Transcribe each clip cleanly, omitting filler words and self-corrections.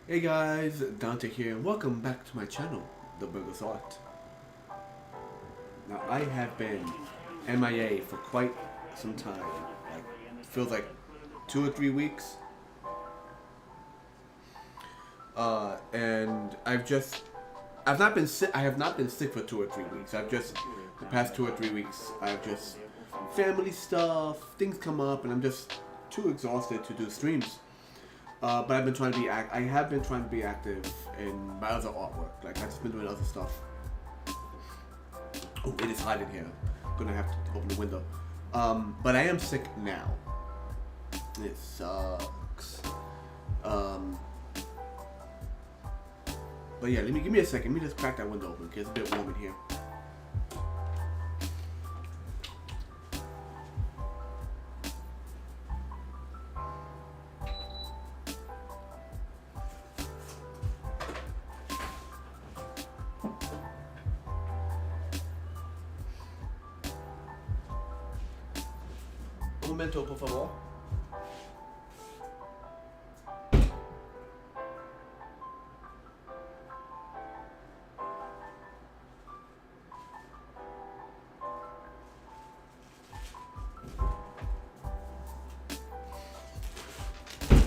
Hey guys, Dante here, and welcome back to my channel, The Burgers Art. Now, I have been MIA for quite some time. Feels like 2 or 3 weeks. And I've not been sick. I have not been sick for 2 or 3 weeks. The past 2 or 3 weeks, I've just family stuff, things come up, and I'm just too exhausted to do streams. But I've been trying to I have been trying to be active in my other artwork. Like, I've just been doing other stuff. Oh, it is hot in here. I'm gonna have to open the window. But I am sick now. It sucks. But yeah, give me a second. Let me just crack that window open because it's a bit warm in here. Un momento, por favor.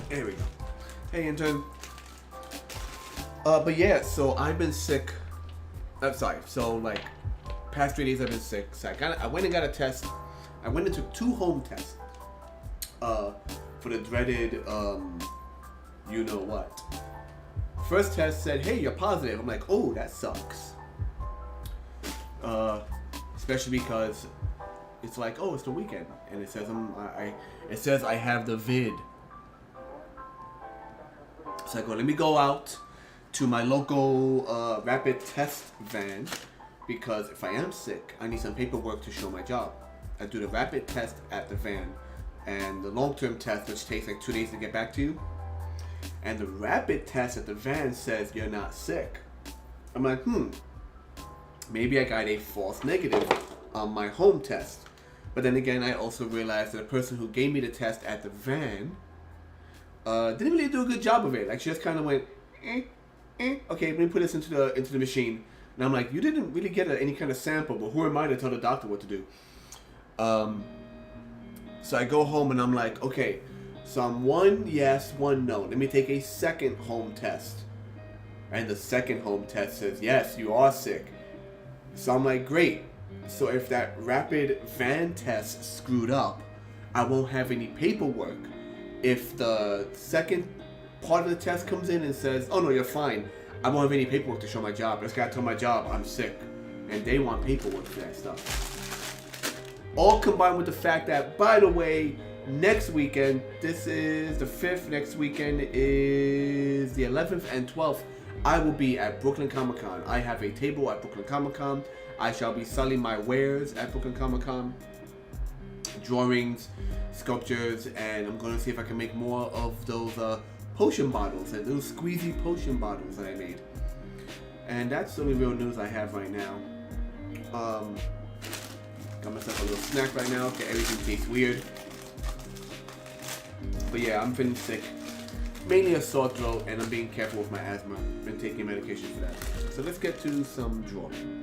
There we go. Hey, intern. But yeah, so I've been sick. I'm sorry. So, like, past 3 days I've been sick. So I went and got a test. I went and took 2 home tests. For the dreaded, you know what. First test said, hey, you're positive. I'm like, oh, that sucks. Especially because it's like, oh, it's the weekend, and it says I have the vid. So I go, let me go out to my local rapid test van, because if I am sick, I need some paperwork to show my job. I do the rapid test at the van, and the long-term test, which takes like 2 days to get back to you. And the rapid test at the van says you're not sick. I'm like, maybe I got a false negative on my home test. But then again, I also realized that the person who gave me the test at the van didn't really do a good job of it. Like, she just kind of went, okay, let me put this into the machine. And I'm like, you didn't really get any kind of sample, but who am I to tell the doctor what to do? So I go home and I'm like, okay, so I'm 1 yes, 1 no. Let me take a second home test. And the second home test says, yes, you are sick. So I'm like, great. So if that rapid van test screwed up, I won't have any paperwork. If the second part of the test comes in and says, oh no, you're fine, I won't have any paperwork to show my job. I just gotta tell my job I'm sick. And they want paperwork for that stuff. All combined with the fact that, by the way, next weekend, this is the 5th, next weekend is the 11th and 12th, I will be at Brooklyn Comic Con. I have a table at Brooklyn Comic Con. I shall be selling my wares at Brooklyn Comic Con. Drawings, sculptures, and I'm going to see if I can make more of those potion bottles, and those squeezy potion bottles that I made. And that's the only real news I have right now. Got myself a little snack right now. Okay, everything tastes weird. But yeah, I'm feeling sick. Mainly a sore throat, and I'm being careful with my asthma. Been taking medication for that. So let's get to some drawing.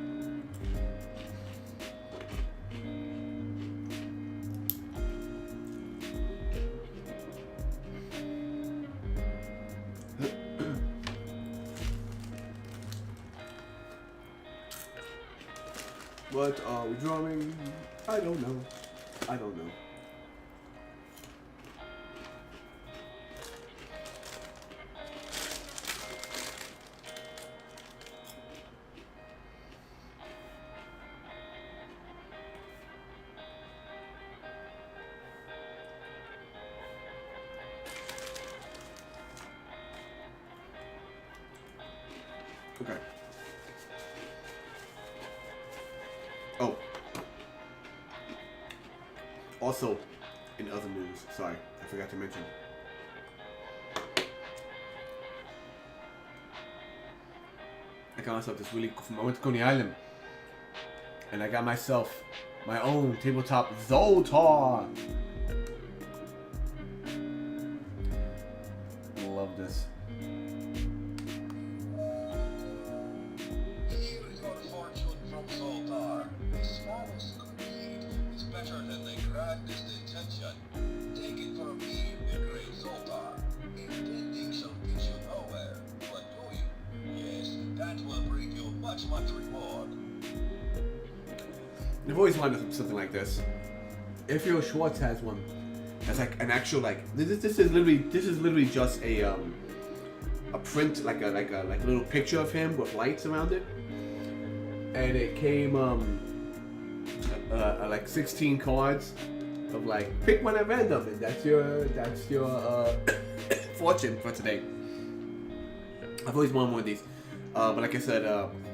What are we drawing? I don't know. I don't know. Okay. Oh. Also, in other news, sorry, I forgot to mention. I got myself this really cool, I went to Coney Island, and I got myself my own tabletop Zoltar. Love this. I've always wanted something like this. Ifio Schwartz has one. It's like an actual like this is literally just a print like a little picture of him with lights around it, and it came like 16 cards of like pick one at random, and that's your fortune for today. I've always wanted one of these, but like I said,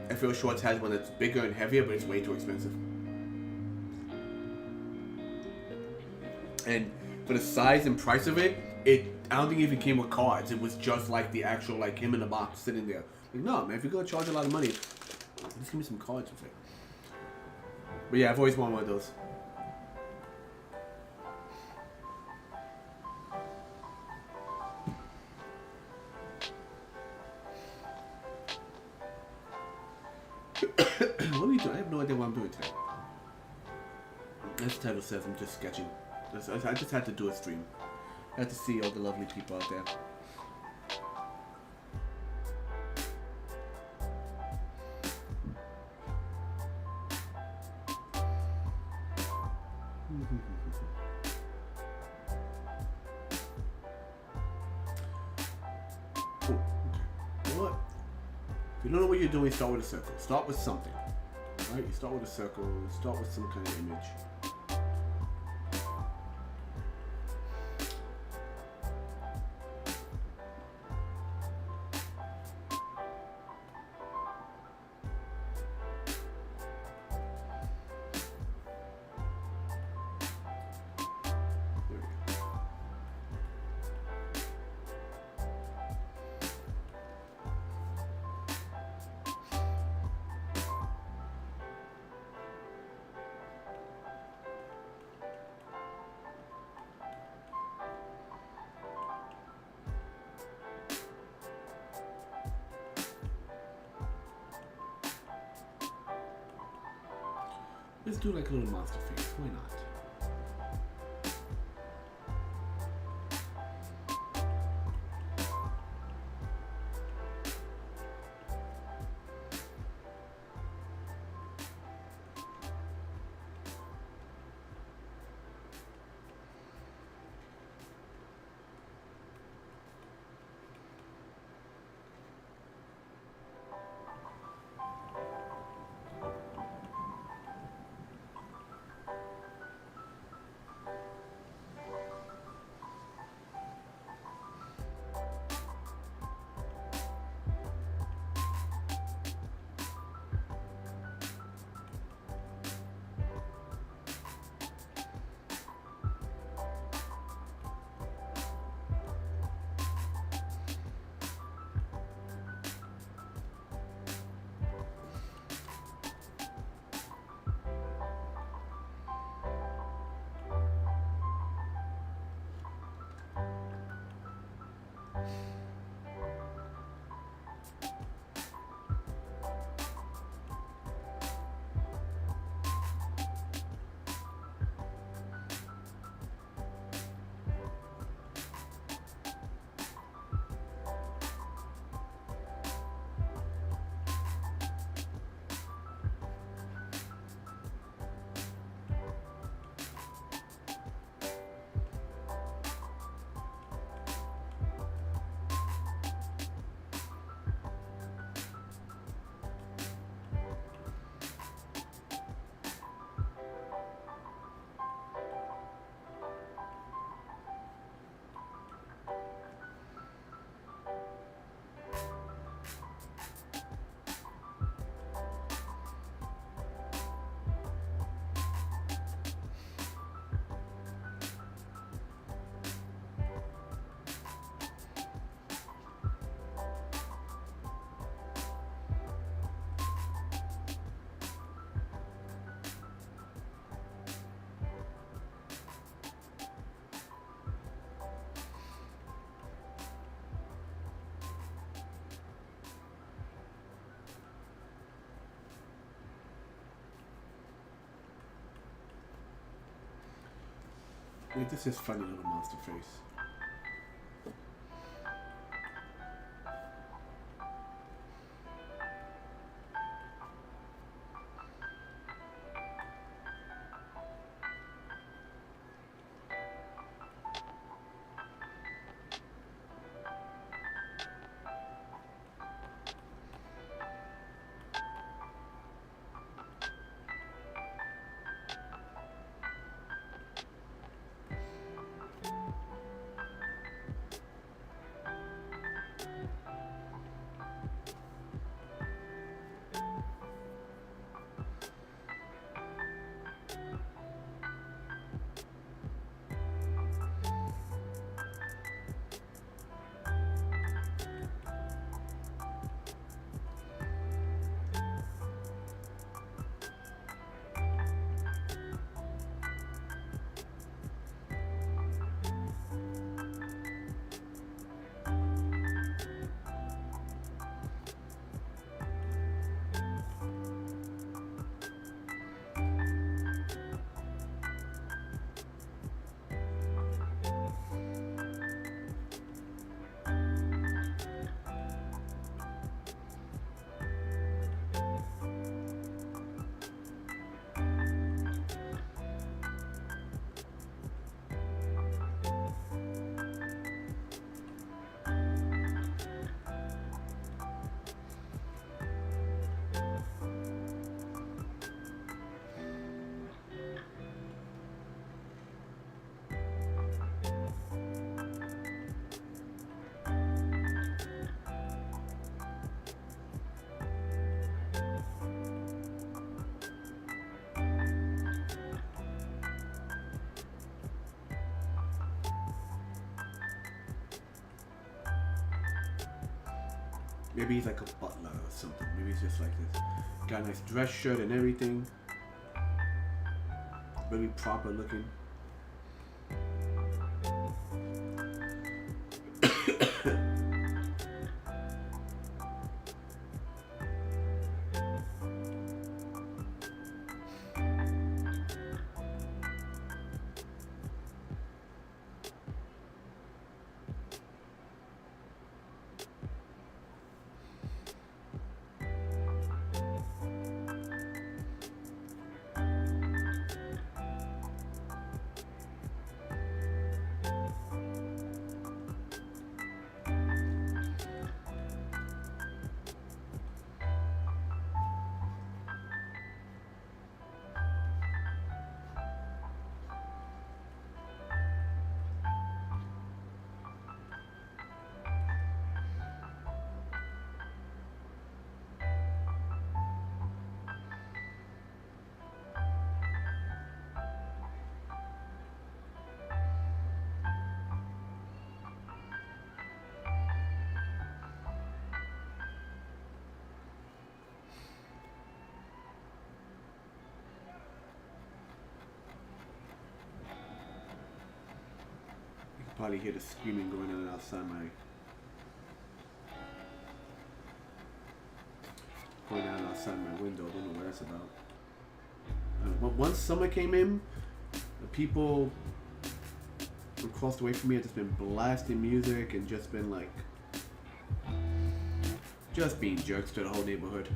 Ifio Schwartz has one that's bigger and heavier, but it's way too expensive. And for the size and price of it, I don't think it even came with cards. It was just like the actual, like him in the box sitting there. Like, no, man, if you're gonna charge a lot of money, just give me some cards with it. But yeah, I've always wanted one of those. What are we doing? I have no idea what I'm doing today. As the title says, I'm just sketching. I just had to do a stream. I had to see all the lovely people out there. Cool. Okay. You know what? If you don't know what you're doing, start with a circle. Start with something. Alright, you start with a circle, start with some kind of image. Let's do like a little monster face. Why not? Wait, this is funny little monster face. Maybe he's like a butler or something. Maybe he's just like this. Got a nice dress shirt and everything. Very proper looking. Probably hear the screaming going on outside my window. I don't know what that's about. But once summer came in, the people across the way from me have just been blasting music and just been like, just being jerks to the whole neighborhood.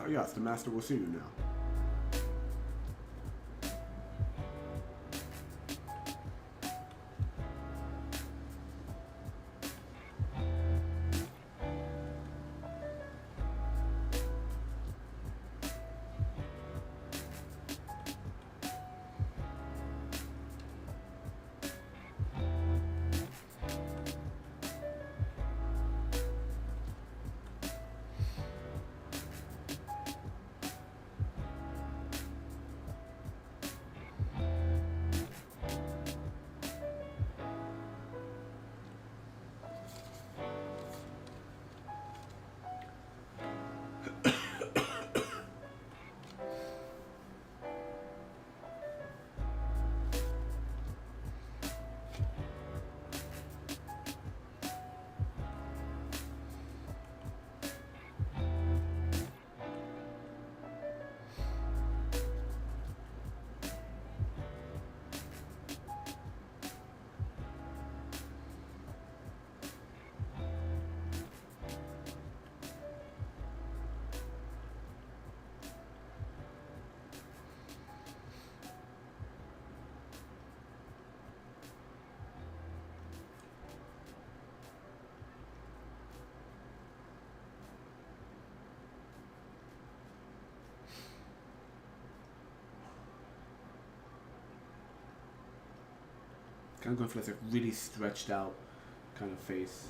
Oh, yes, the master will see you now. Kind of going for like a really stretched out kind of face.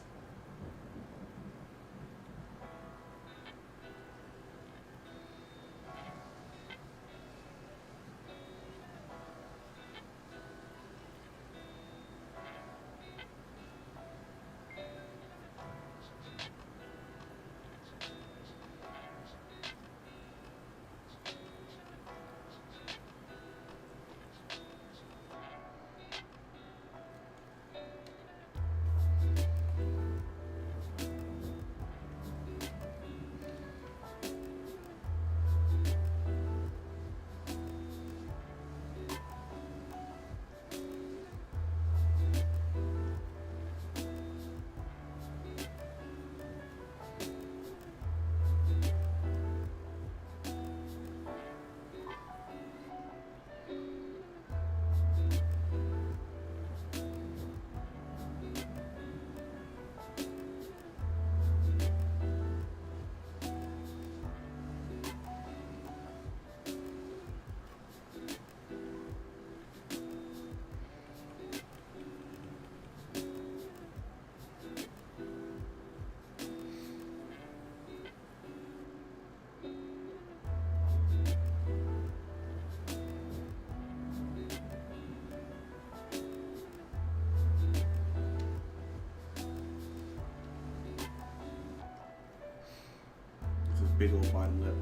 big old bottom lip.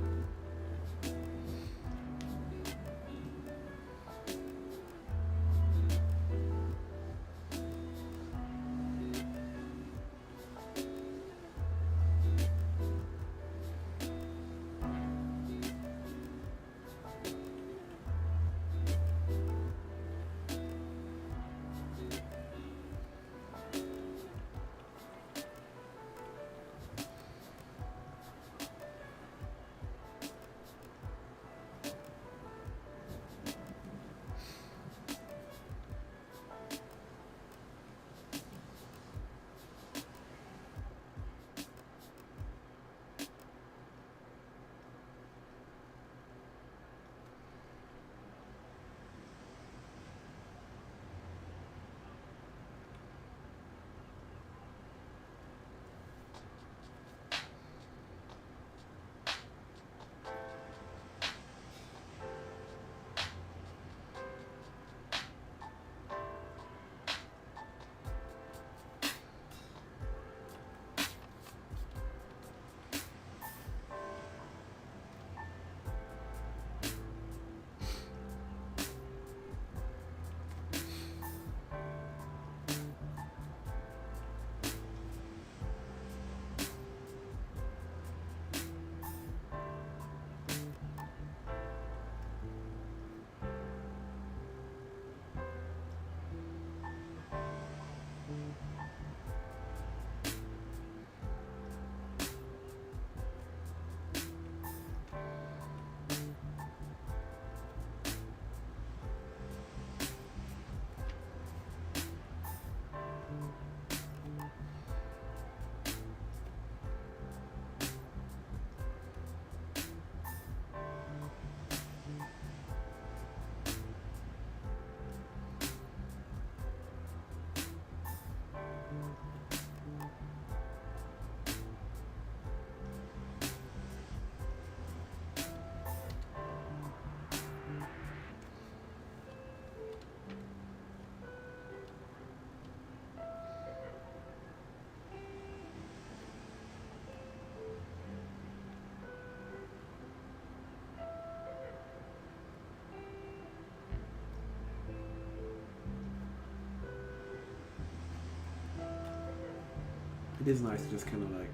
It is nice to just kind of like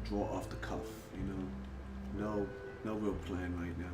draw off the cuff, you know. No real plan right now.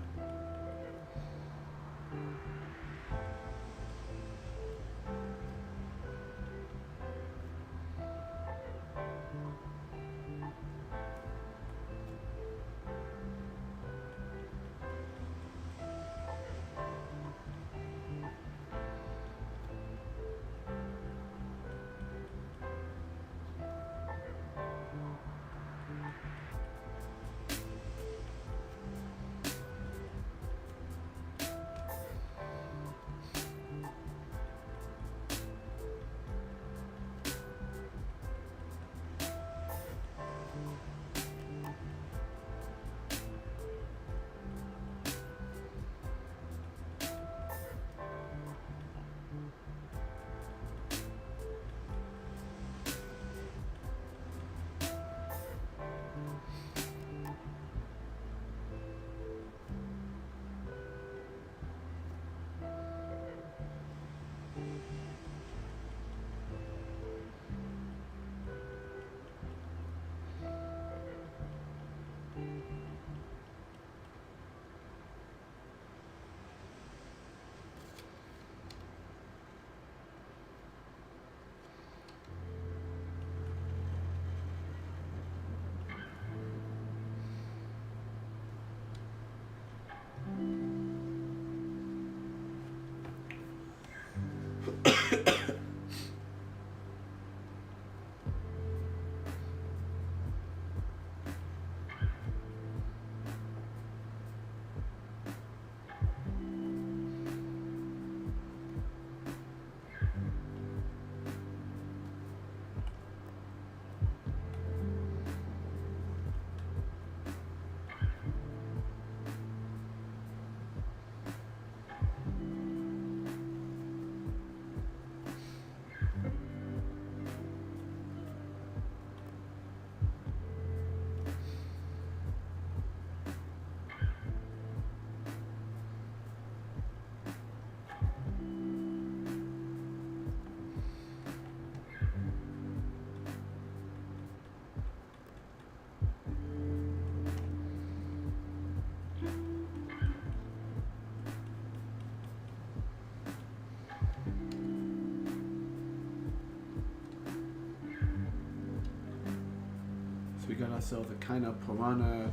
we got ourselves a kind of piranha.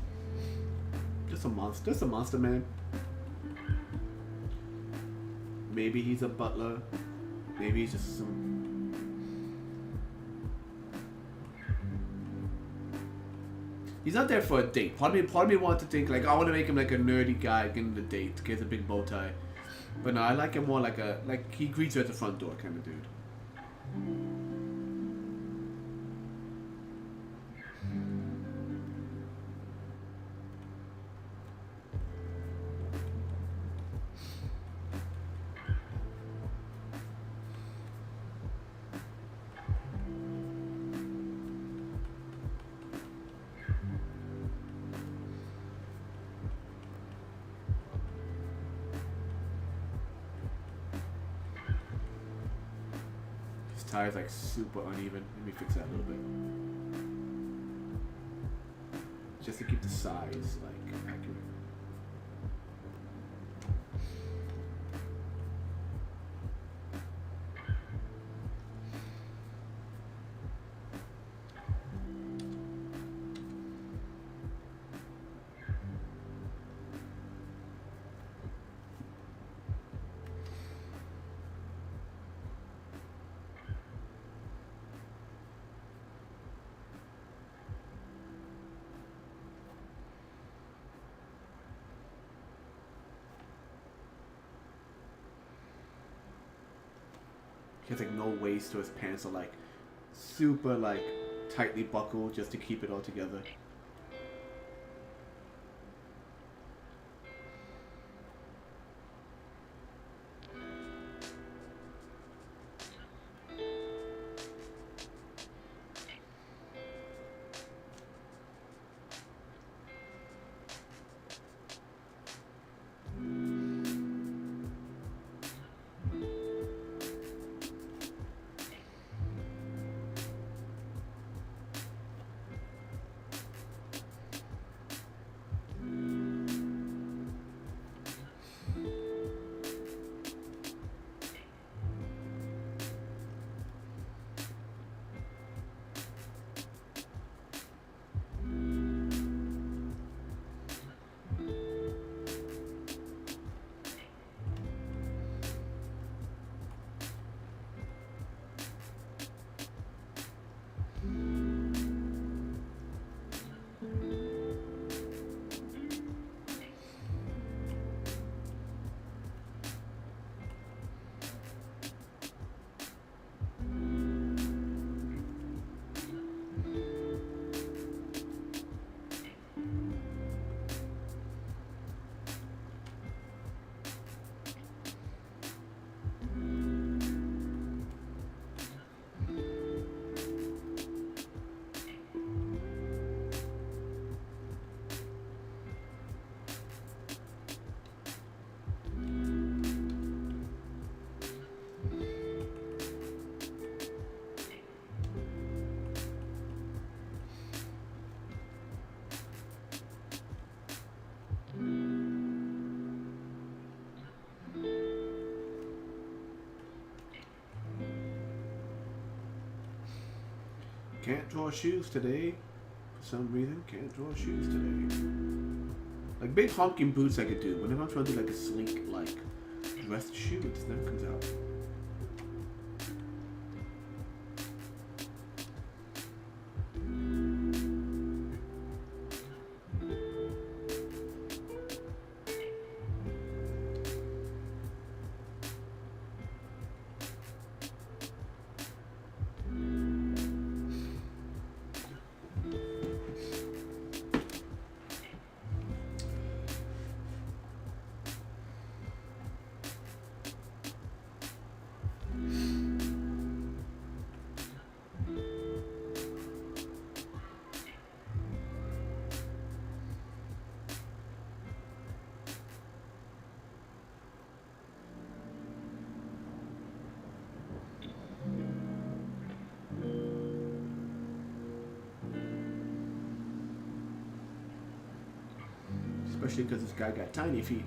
Just a monster man. Maybe he's a butler. Maybe he's just some. He's not there for a date. Part of me wanted to think like I want to make him like a nerdy guy getting the date, gets a big bow tie. But no, I like him more like he greets you at the front door kind of dude. Tires like super uneven. Let me fix that a little bit. Just to keep the size like accurate. He has like no waist, so his pants are like super like tightly buckled just to keep it all together. Can't draw shoes today. For some reason, can't draw shoes today. Like big honking boots I could do. Whenever I'm trying to do like a sleek, like dressed shoe, it just never comes out. Especially because this guy got tiny feet.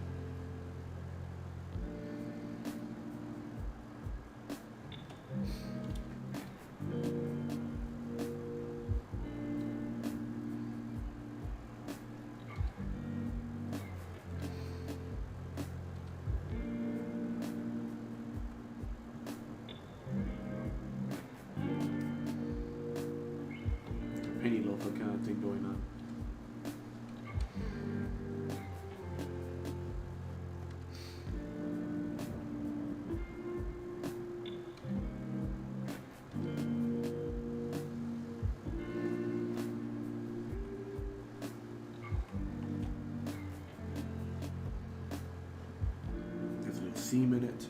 seam in it.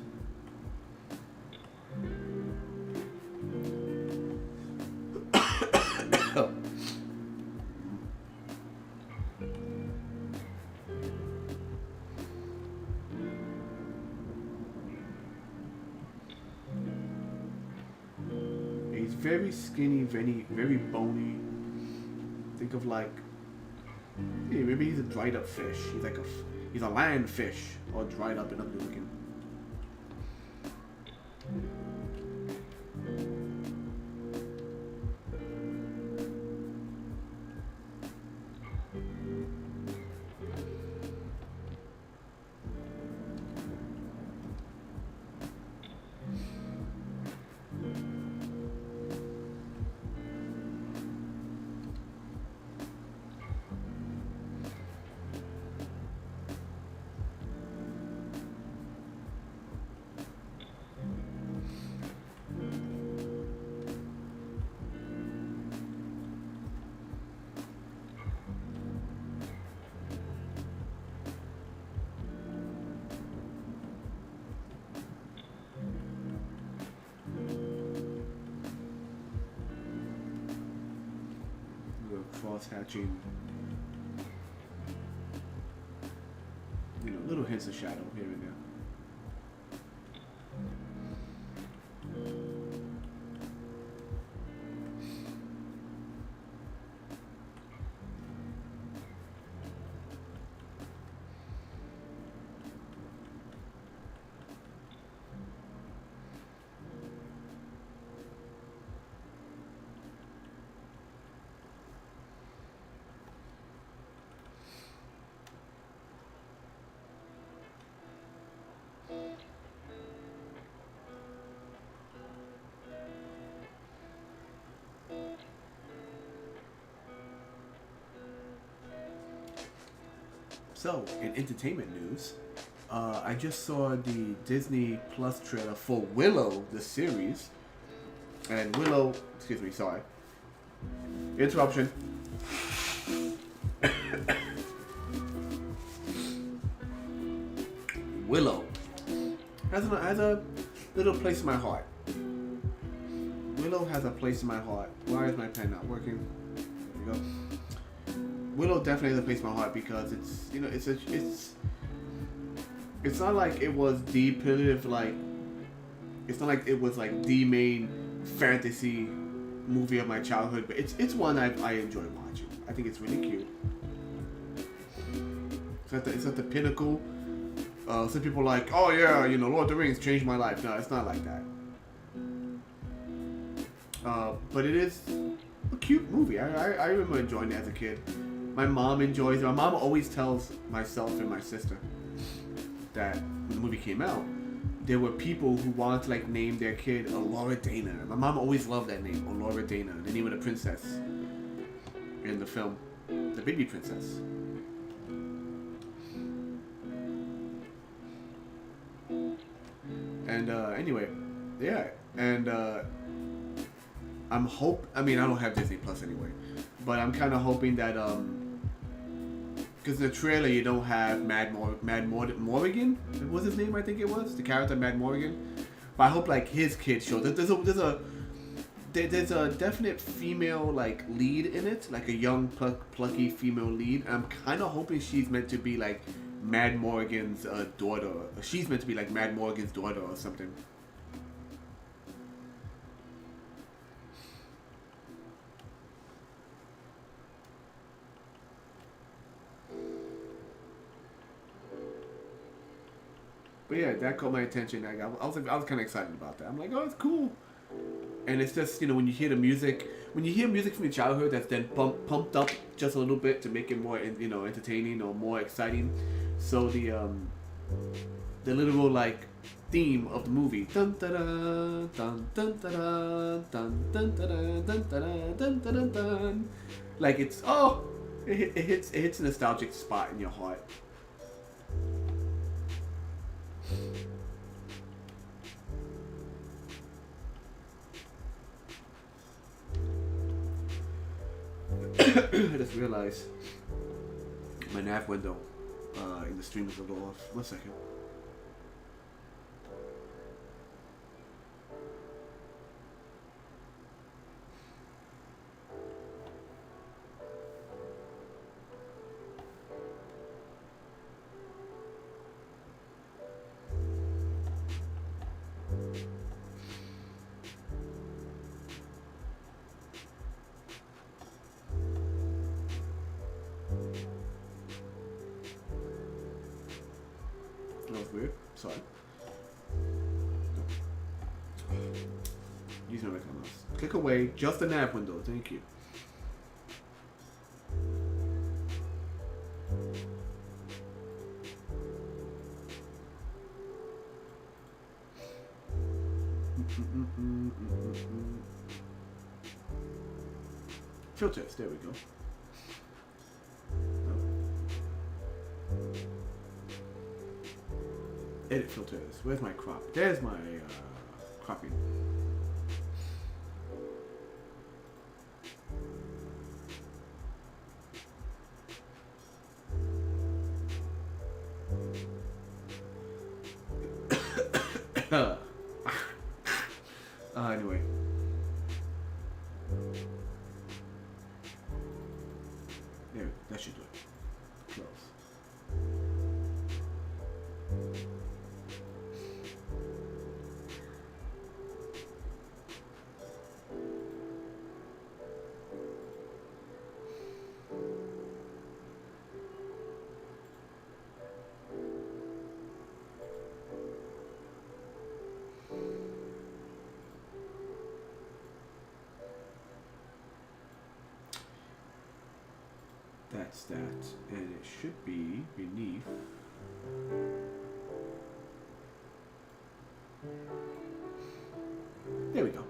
He's very skinny, very bony. Think of like, yeah, maybe he's a dried up fish. He's a land fish, or dried up and ugly looking. Cross hatching, little hints of shadow here and there. So, in entertainment news, I just saw the Disney Plus trailer for Willow, the series. And Willow, excuse me, sorry. Interruption. Willow has a little place in my heart. Willow has a place in my heart. Why is my pen not working? There we go. Willow definitely has a place in my heart because it's not like it was the definitive, like, it's not like it was like the main fantasy movie of my childhood, but it's one I enjoy watching. I think it's really cute. It's at the pinnacle. Some people are like, oh yeah, Lord of the Rings changed my life. No, it's not like that. But it is a cute movie. I remember enjoying it as a kid. My mom enjoys it. My mom always tells myself and my sister that when the movie came out, there were people who wanted to name their kid Laura Dana. My mom always loved that name, Laura Dana, the name of the princess in the film, the baby princess. And anyway, yeah, and I don't have Disney Plus anyway, but I'm kind of hoping that because in the trailer you don't have Mad Morrigan. What was his name? I think it was the character Mad Morrigan. But I hope his kid shows. There's a definite female lead in it, a young plucky female lead. I'm kind of hoping she's meant to be Mad Morrigan's daughter. She's meant to be Mad Morrigan's daughter or something. But yeah, that caught my attention. I was kind of excited about that. I'm like, oh, it's cool. And it's just, when you hear the music, from your childhood that's then pumped up just a little bit to make it more, entertaining or more exciting. So the literal theme of the movie, dun dun dun dun dun dun dun dun dun dun dun dun, it hits a nostalgic spot in your heart. I just realized my nav window in the stream is a little off. 1 second. That was weird. Sorry. Use my regular mouse. Click away. Just the nav window. Thank you. Filters. There we go. Edit filters. Where's my crop? There's my cropping. Anyway. There, that should do it. Close. That's that, and it should be beneath. There we go.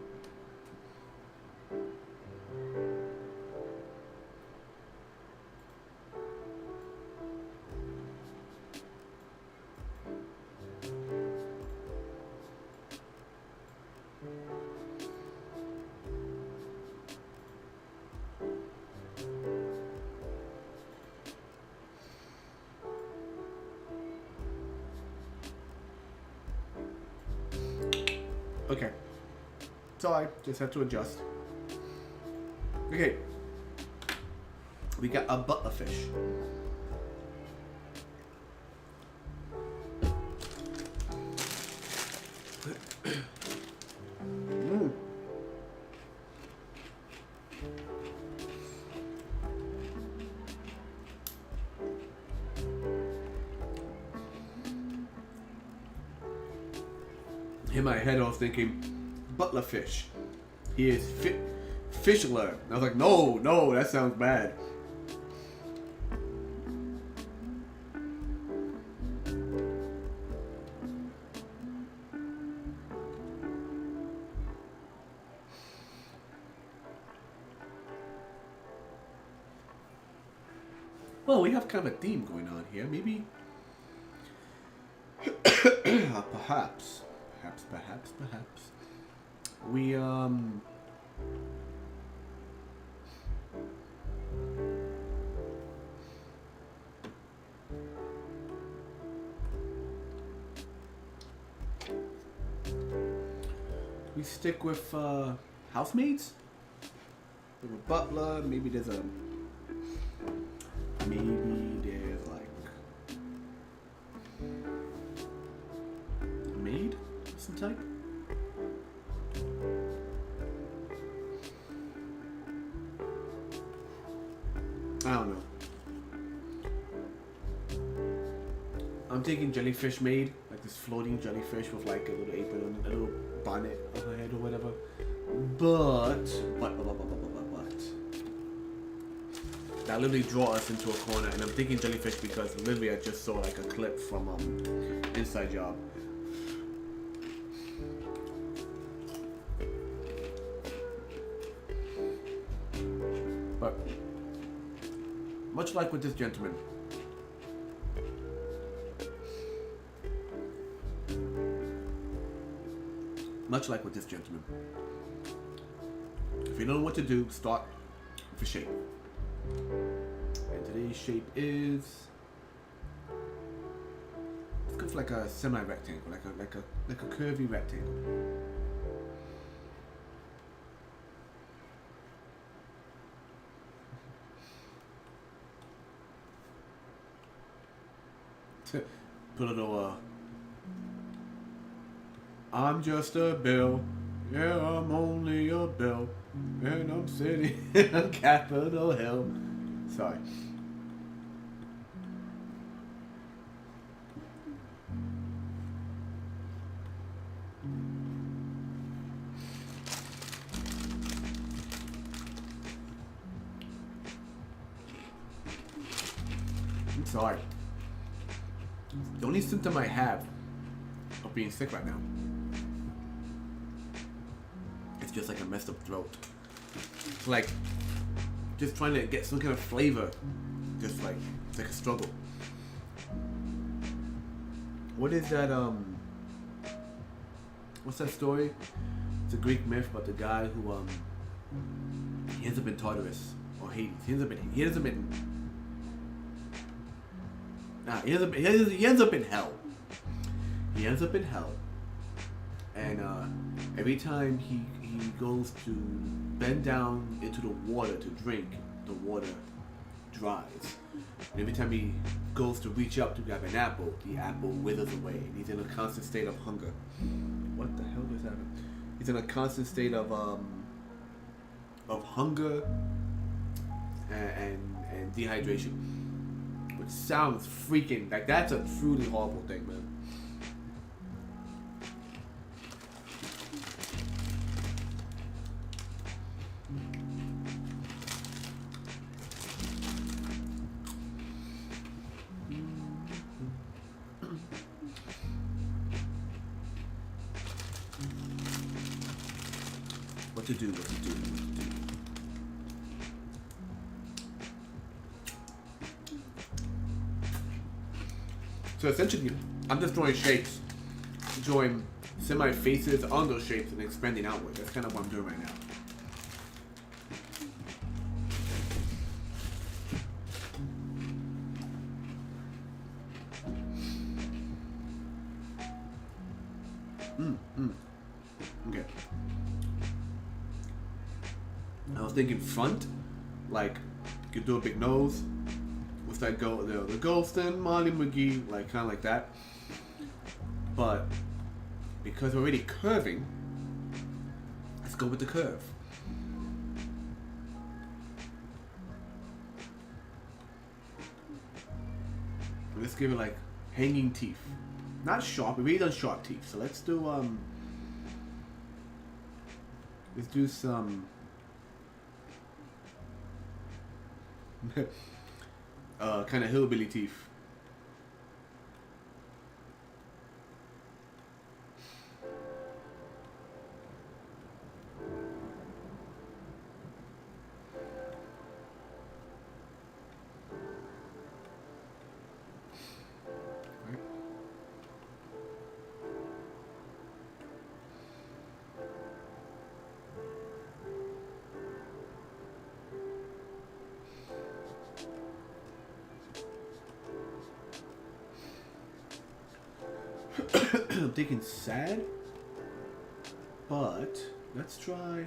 Okay. Sorry, just had to adjust. Okay. We got a butlerfish. In my head, I was thinking, butlerfish. He is Fischler. I was like, no, that sounds bad. Well, we have kind of a theme going on here. Maybe, perhaps. We, we stick with, housemaids? With a butler, maybe there's like, a maid of some type? I don't know. I'm taking jellyfish maid, like this floating jellyfish with like a little apron on it, a little bonnet on her head or whatever. But that literally draw us into a corner, and I'm thinking jellyfish because literally I just saw like a clip from Inside Job. But much like with this gentleman, if you don't know what to do, start with a shape. And today's shape is, it's kind of like a semi-rectangle, like a curvy rectangle. Put a little, I'm just a bill. Yeah, I'm only a bill. And I'm sitting on Capitol Hill. Sorry. I'm sorry. The only symptom I have of being sick right now, it's just like a messed up throat. It's like just trying to get some kind of flavor. Just like it's like a struggle. What is that? What's that story? It's a Greek myth about the guy who he ends up in Tartarus or Hades. He ends up in hell. He ends up in hell. And every time he goes to bend down into the water to drink, the water dries. And every time he goes to reach up to grab an apple, the apple withers away. And he's in a constant state of hunger. What the hell just happened? He's in a constant state of hunger and dehydration. Which sounds freaking like that's a truly horrible thing, man. What to do. So essentially, I'm just drawing shapes, drawing semi-faces on those shapes and expanding outward. That's kind of what I'm doing right now. Okay. I was thinking front, like you could do a big nose. What's that go? The Golston, Molly McGee, like kind of like that. But because we're already curving, let's go with the curve. Let's give it like hanging teeth, not sharp. We already done sharp teeth, so let's do some. Kind of hillbilly teeth. I'm thinking sad, but let's try.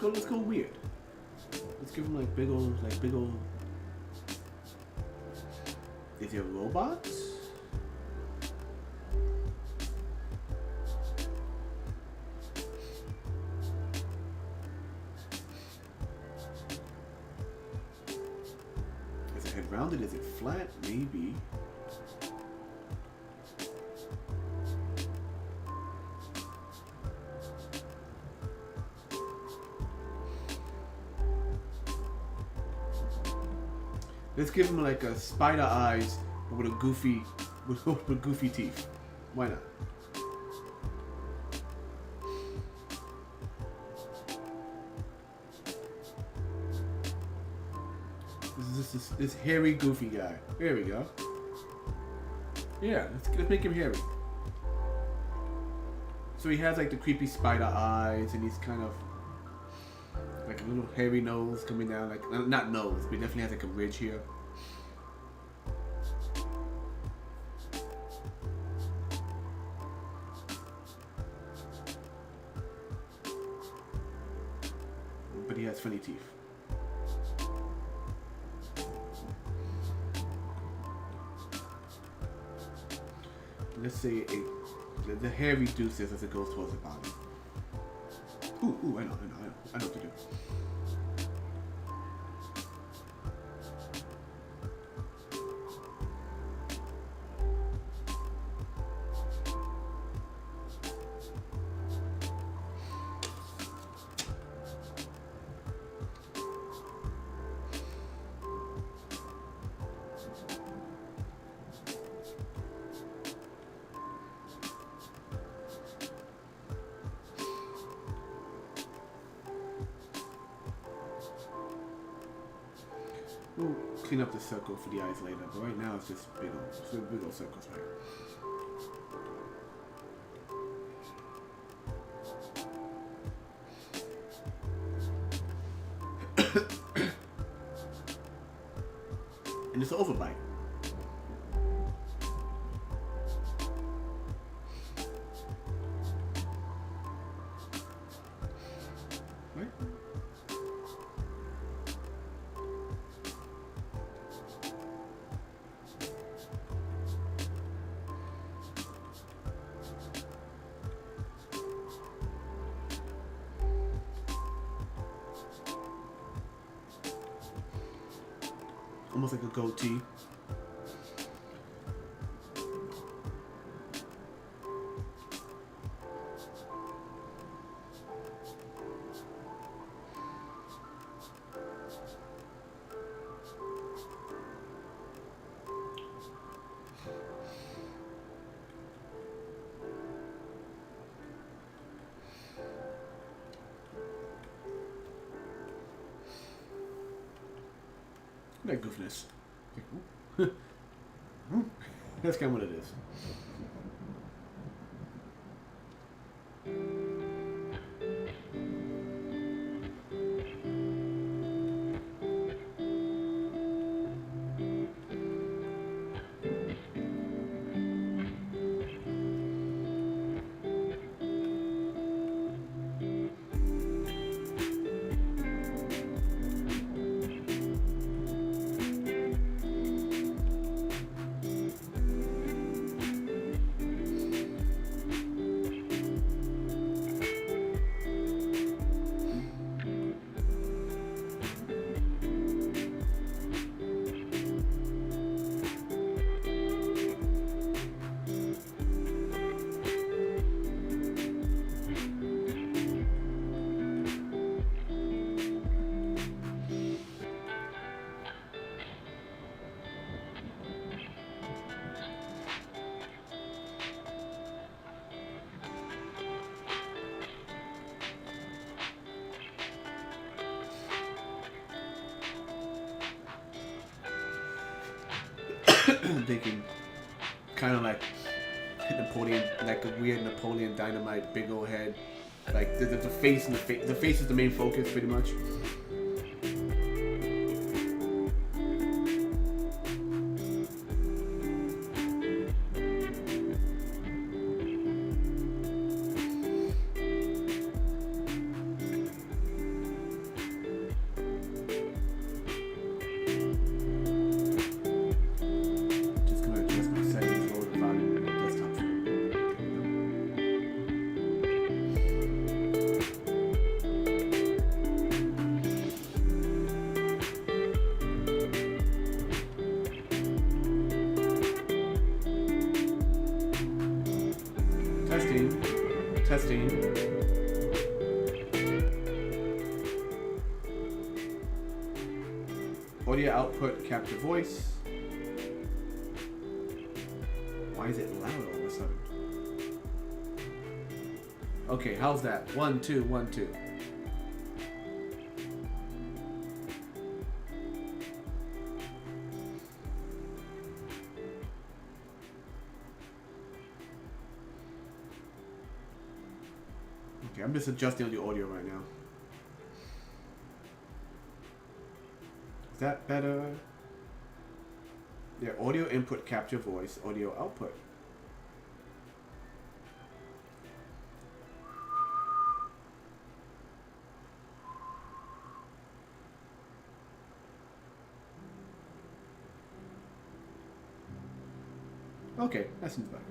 Let's go weird. Let's give him like big old. Is he a robot? Is the head rounded? Is it flat? Maybe. Let's give him like a spider eyes with a goofy, with goofy teeth. Why not? This hairy goofy guy. There we go. Yeah, let's make him hairy. So he has like the creepy spider eyes, and he's kind of like a little hairy nose coming down, like not nose, but he definitely has like a ridge here. But he has funny teeth. Let's say the hair reduces as it goes towards the bottom. Ooh, I know what to do. clean up the circle for the eyes later, but right now it's just big old circles right here. And it's an overbite. Right? Almost like a goatee. That goofiness. That's kind of what it is. I'm thinking kind of like Napoleon, like a weird Napoleon Dynamite, big old head. Like the face and the face is the main focus, pretty much. Testing. Audio output, capture voice. Why is it loud all of a sudden? Okay, how's that? 1, 2, 1, 2. Okay, I'm just adjusting the audio right now. Is that better? Yeah, audio input, capture voice, audio output. Okay, that seems better.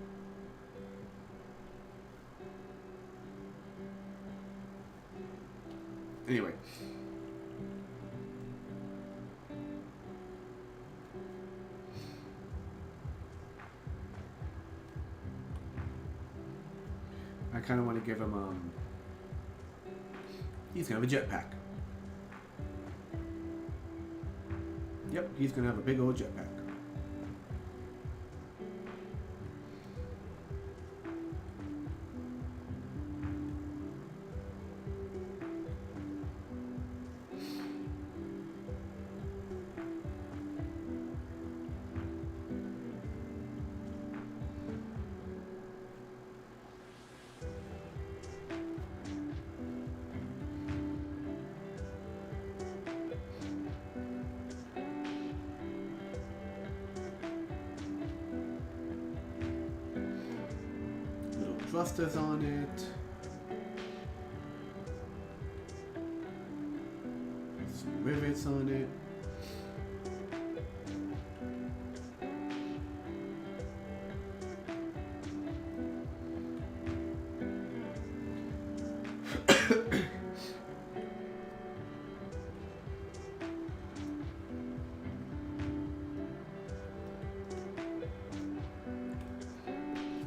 Anyway. I kind of want to give him, he's going to have a jetpack. Yep, he's going to have a big old jetpack. thrusters on it. Some rivets on it.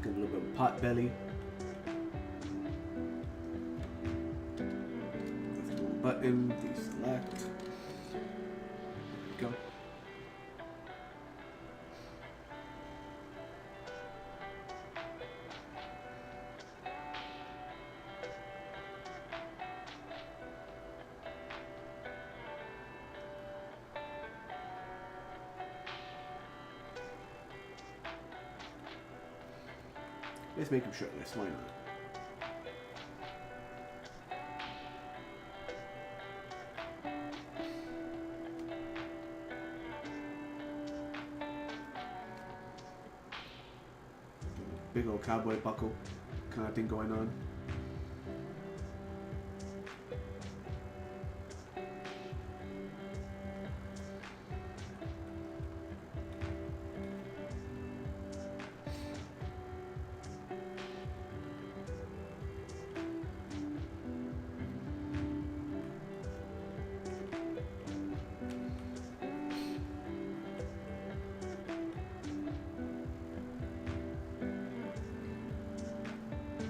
Get a little bit of pot belly. Button, deselect. Go. Let's make him shirtless, why not? Big old cowboy buckle kind of thing going on.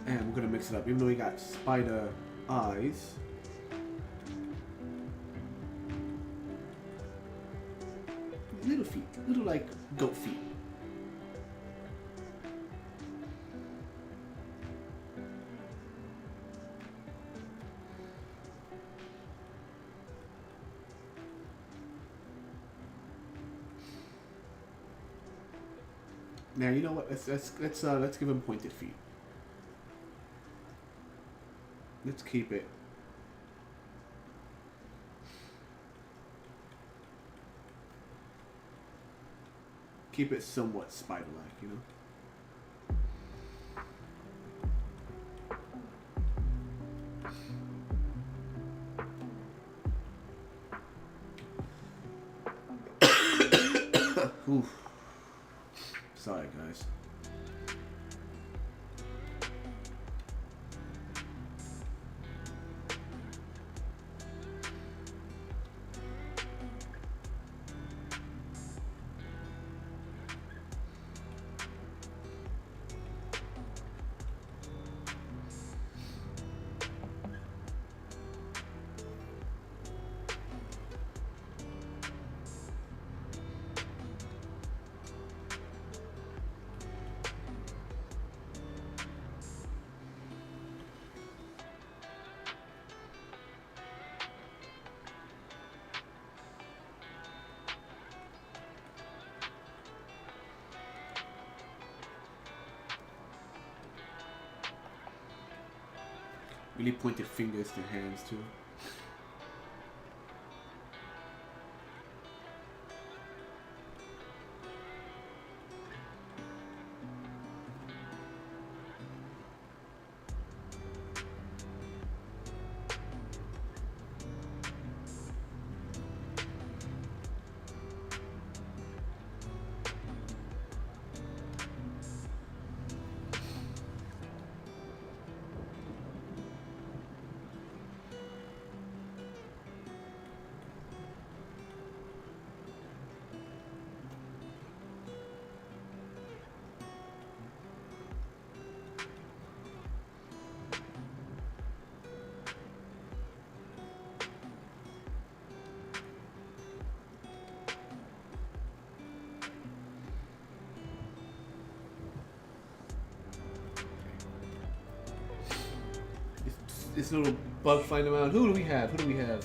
And we're gonna mix it up, even though he got spider eyes. Little feet, little like goat feet. Now you know what? Let's give him pointed feet. Let's keep it. Keep it somewhat spider-like, you know? Oof. Sorry, guys. Really pointed fingers to hands too. This little bug flying around. Who do we have? Who do we have?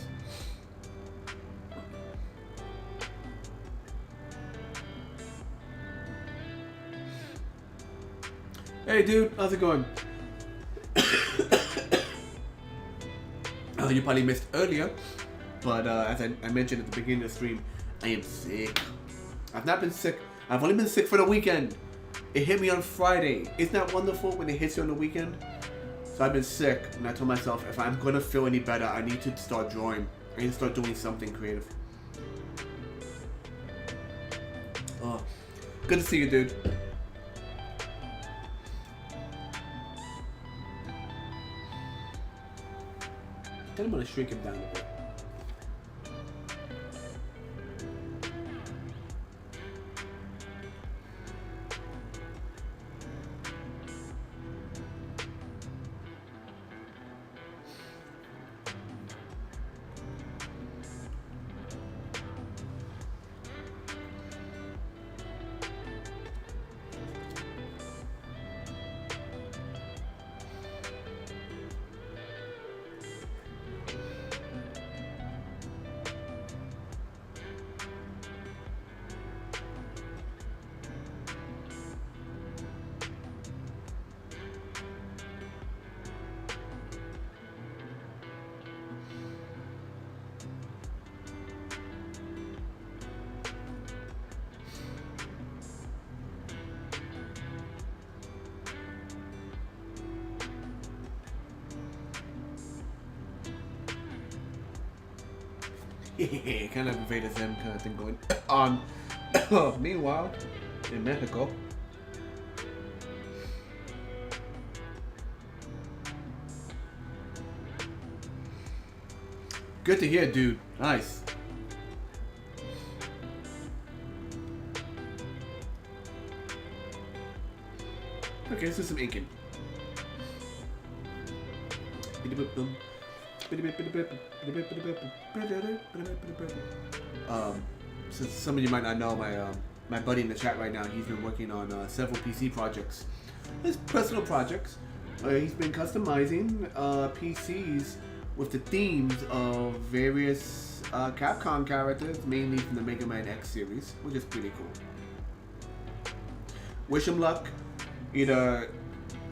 Hey dude, how's it going? You probably missed earlier, but as I mentioned at the beginning of the stream, I am sick. I've not been sick. I've only been sick for the weekend. It hit me on Friday. Isn't that wonderful when it hits you on the weekend? So I've been sick, and I told myself, if I'm gonna feel any better, I need to start drawing. I need to start doing something creative. Oh, good to see you, dude. Then I'm gonna shrink him down a bit. Kind of Invader Zim kind of thing going on. Meanwhile, in Mexico, good to hear, dude. Nice. Okay, let's do some inking. So some of you might not know, my buddy in the chat right now, he's been working on several PC projects. His personal projects. He's been customizing PCs with the themes of various Capcom characters, mainly from the Mega Man X series, which is pretty cool. Wish him luck, either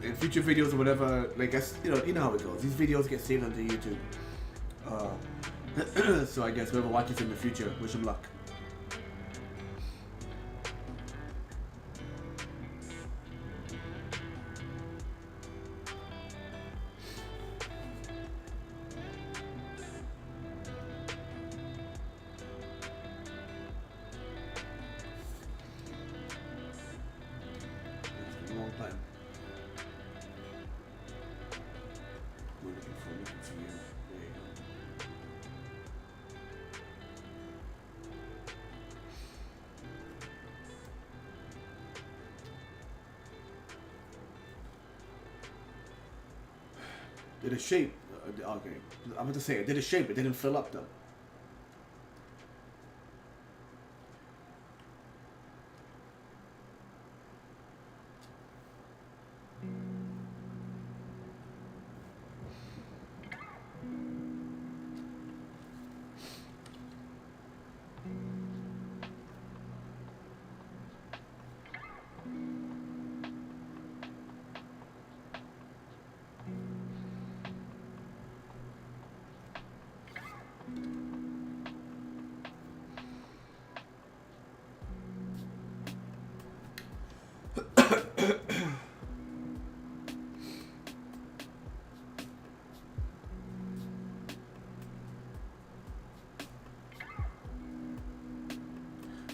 in future videos or whatever. Like, you know how it goes. These videos get saved onto YouTube. So I guess whoever watches in the future, wish him luck. It's been a long time. We're looking for you. There you go. Did a shape. Okay, I'm about to say it did a shape. It didn't fill up though.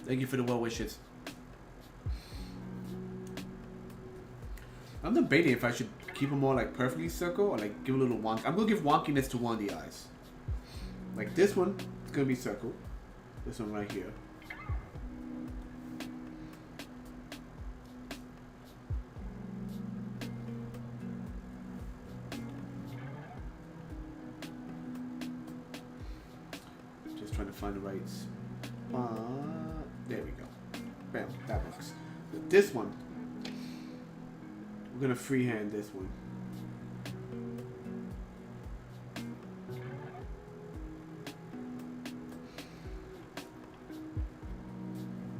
Thank you for the well wishes. I'm debating if I should keep them more like perfectly circle or like give a little wonk. I'm gonna give wonkiness to one of the eyes. Like this one, it's gonna be circle. This one right here. Just trying to find the right spot. There we go. Bam, that works. But this one, we're gonna freehand this one.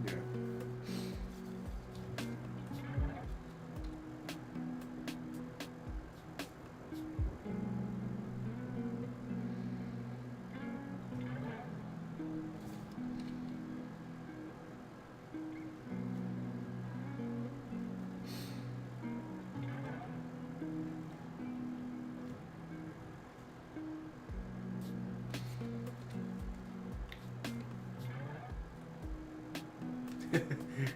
Yeah.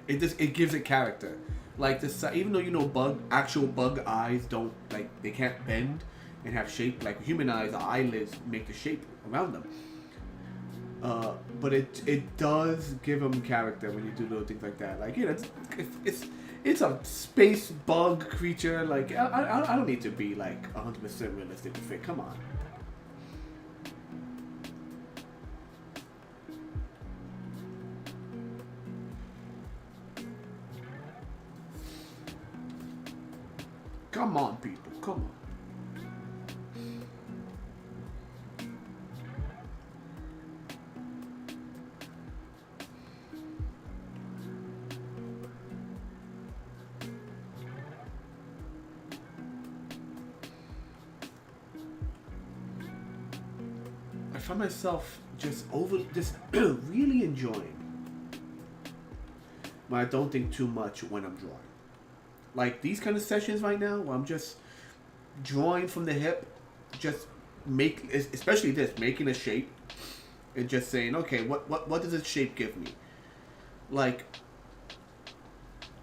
it gives it character. Like this, even though actual bug eyes don't like they can't bend and have shape like human eyes. The eyelids make the shape around them. But it does give them character when you do little things like that. Like it's a space bug creature. Like I don't need to be like 100% realistic to fit. Come on. Come on, people. Come on. I find myself just really enjoying. But I don't think too much when I'm drawing. Like these kind of sessions right now, where I'm just drawing from the hip, just especially this, making a shape, and just saying, okay, what does this shape give me? Like,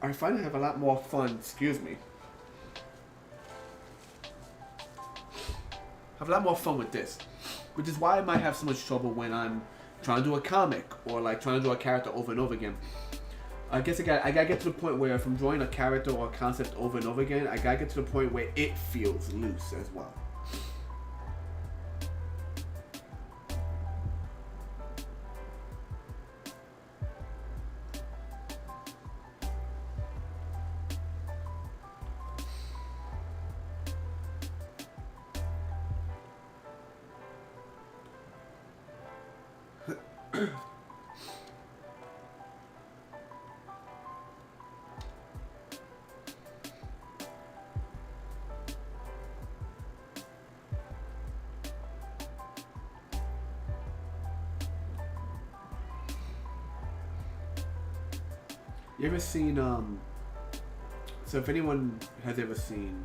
I find I have a lot more fun. Excuse me. Have a lot more fun with this, which is why I might have so much trouble when I'm trying to do a comic or like trying to draw a character over and over again. I guess I gotta get to the point where if I'm drawing a character or a concept over and over again, I gotta get to the point where it feels loose as well. You ever seen so if anyone has ever seen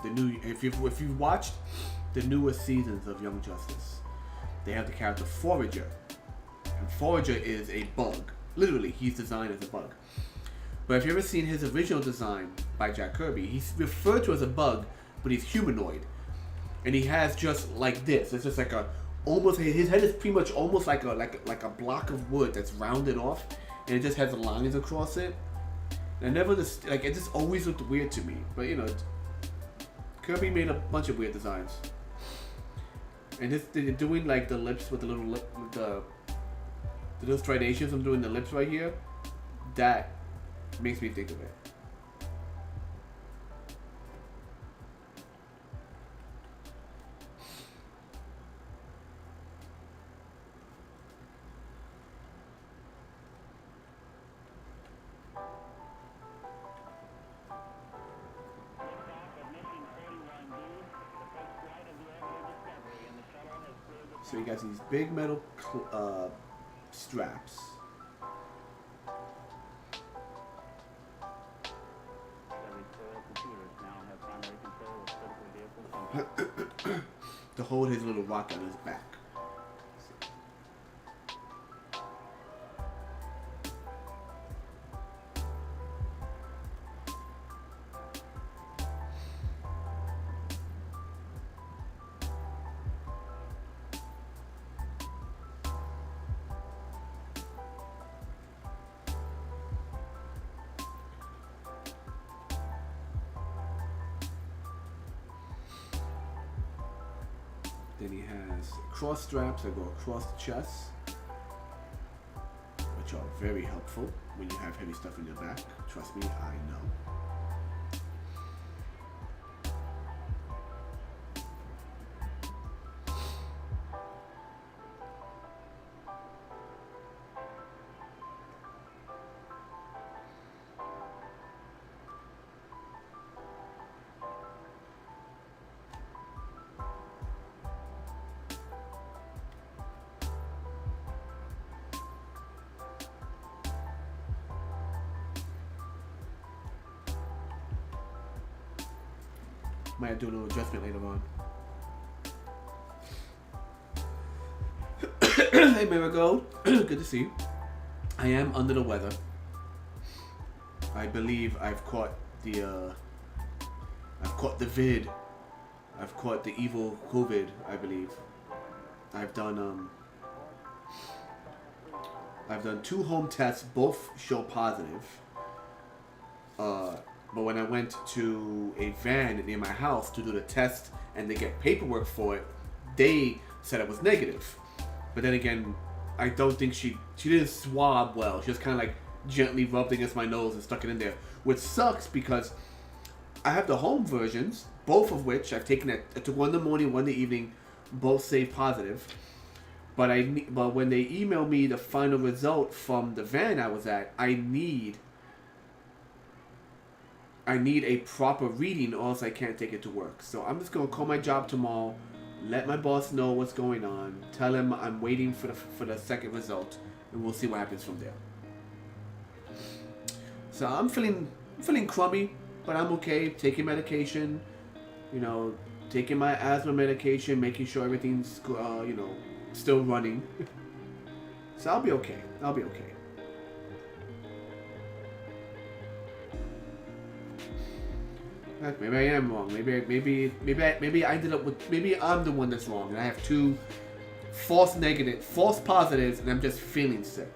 the new if you've watched the newest seasons of Young Justice, they have the character Forager. And Forager is a bug. Literally, he's designed as a bug. But if you've ever seen his original design by Jack Kirby, he's referred to as a bug, but he's humanoid. And he has just like this. It's just like his head is pretty much almost like a block of wood that's rounded off. And it just has lines across it. And it just always looked weird to me. But Kirby made a bunch of weird designs. And they're doing like the lips with the little lip, with the little striations. I'm doing the lips right here. That makes me think of it. So you got these big metal straps. To hold his little rock on his back. Then he has cross straps that go across the chest, which are very helpful when you have heavy stuff in your back. Trust me, I know. Might do a little adjustment later on. Hey Marigold, good to see you. I am under the weather. I believe I've caught the vid. I've caught the evil COVID, I believe. I've done 2 home tests, both show positive. But when I went to a van near my house to do the test and they get paperwork for it, they said it was negative. But then again, I don't think she didn't swab well. She just kind of like gently rubbed against my nose and stuck it in there, which sucks because I have the home versions, both of which I've taken I took one in the morning, one in the evening, both say positive. But when they email me the final result from the van I was at, I need a proper reading, or else I can't take it to work. So I'm just gonna call my job tomorrow, let my boss know what's going on, tell him I'm waiting for the second result, and we'll see what happens from there. So I'm feeling crummy, but I'm okay. Taking medication, taking my asthma medication, making sure everything's still running. So I'll be okay. Maybe I am wrong. Maybe I ended up with. Maybe I'm the one that's wrong, and I have 2 false positives, and I'm just feeling sick.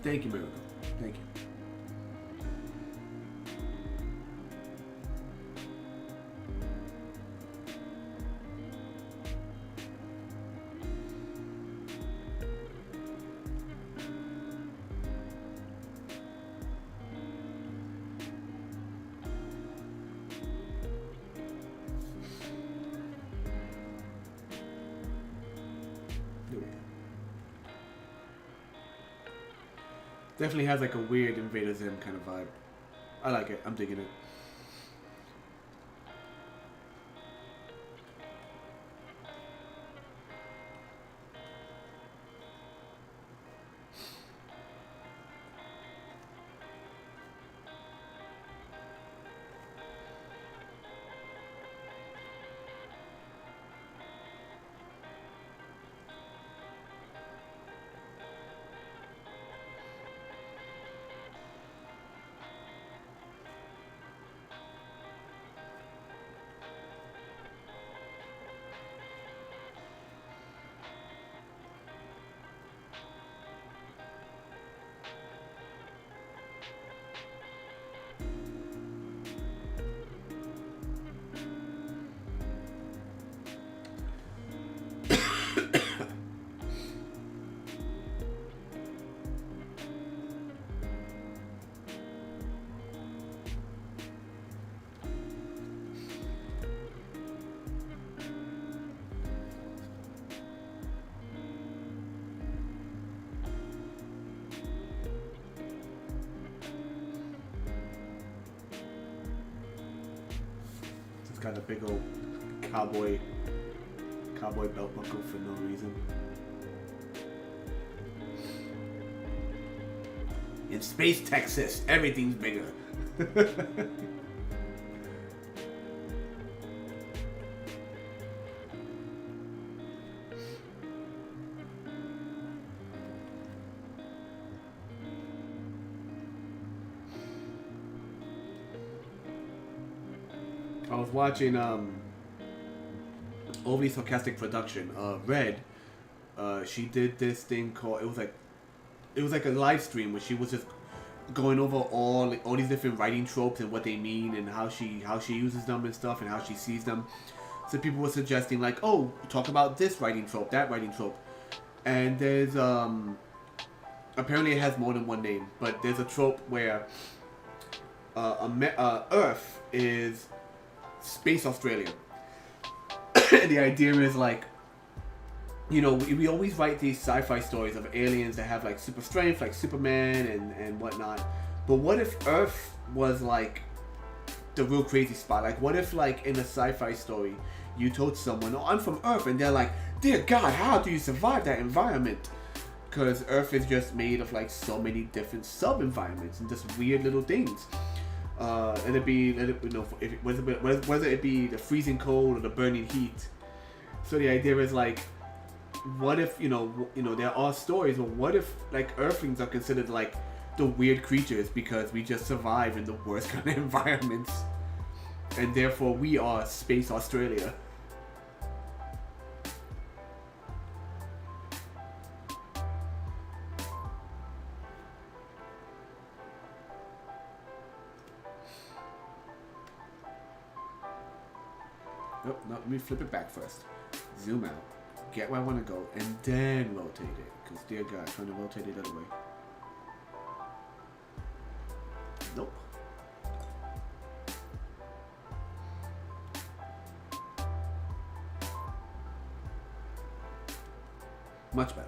Thank you, Miracle. Thank you. Definitely has like a weird Invader Zim kind of vibe. I like it. I'm digging it. Got a big old cowboy belt buckle for no reason. In Space, Texas, everything's bigger. I was watching Ovi Sarcastic Production. Red, she did this thing called it was like a live stream where she was just going over all these different writing tropes and what they mean and how she uses them and stuff and how she sees them. So people were suggesting like, oh, talk about this writing trope, that writing trope, and there's apparently it has more than one name, but there's a trope where Earth is Space Australia. And the idea is like, we always write these sci-fi stories of aliens that have like super strength, like Superman and whatnot. But what if Earth was like the real crazy spot? Like, what if like in a sci-fi story you told someone, "Oh, I'm from Earth," and they're like, dear God, how do you survive that environment? Because Earth is just made of like so many different sub-environments and just weird little things. And it'd be, whether it be the freezing cold or the burning heat. So the idea is like, what if there are stories, but what if like Earthlings are considered like the weird creatures because we just survive in the worst kind of environments, and therefore we are Space Australia. Oh, no, let me flip it back first. Zoom out. Get where I want to go, and then rotate it. Because, dear God, I'm trying to rotate it the other way. Nope. Much better.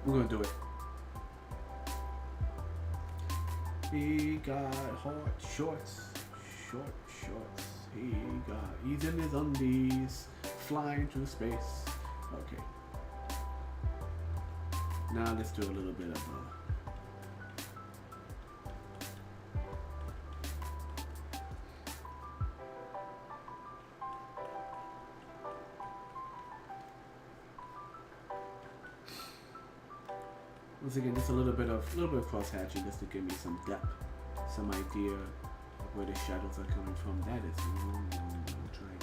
We're gonna do it. He got hot shorts, short shorts. He got, he's in his undies, flying through space. Okay. Now let's do a little bit of once again, just a little bit of cross hatching just to give me some depth, some idea of where the shadows are coming from. That is long dragon.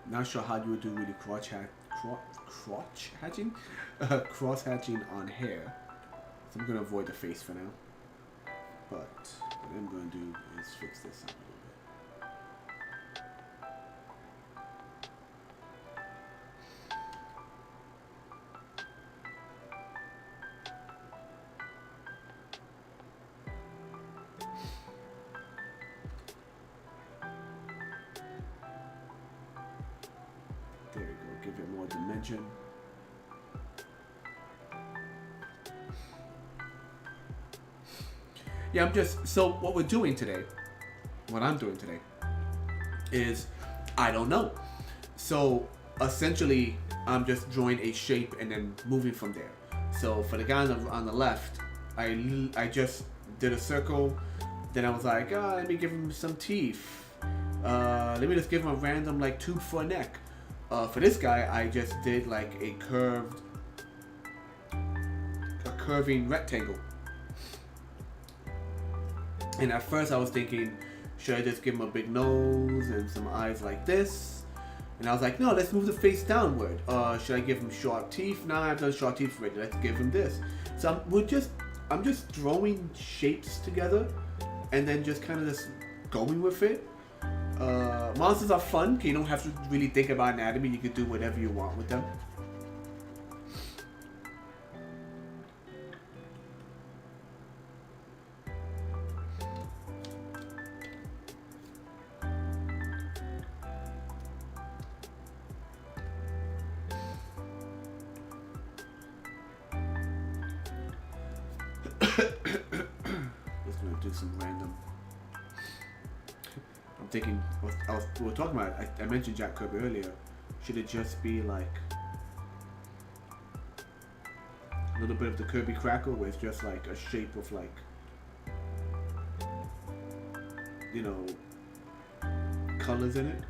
Not sure how you would do with the cross hatching on hair. So I'm gonna avoid the face for now. But what I'm gonna do is fix this up a little bit. There we go, give it more dimension. Yeah, so what I'm doing today is, I don't know. So essentially, I'm just drawing a shape and then moving from there. So for the guy on the left, I just did a circle, then I was like, let me give him some teeth. Let me just give him a random like tube for a neck. For this guy, I just did like a curving rectangle. And at first I was thinking, should I just give him a big nose and some eyes like this? And I was like, no, let's move the face downward. Should I give him sharp teeth? Nah, I've done sharp teeth already. Let's give him this. So I'm just throwing shapes together and then just kind of just going with it. Monsters are fun. You don't have to really think about anatomy. You can do whatever you want with them. Just gonna do some random. I'm thinking. We were talking about. I mentioned Jack Kirby earlier. Should it just be like a little bit of the Kirby cracker, where it's just like a shape of like, you know, colors in it?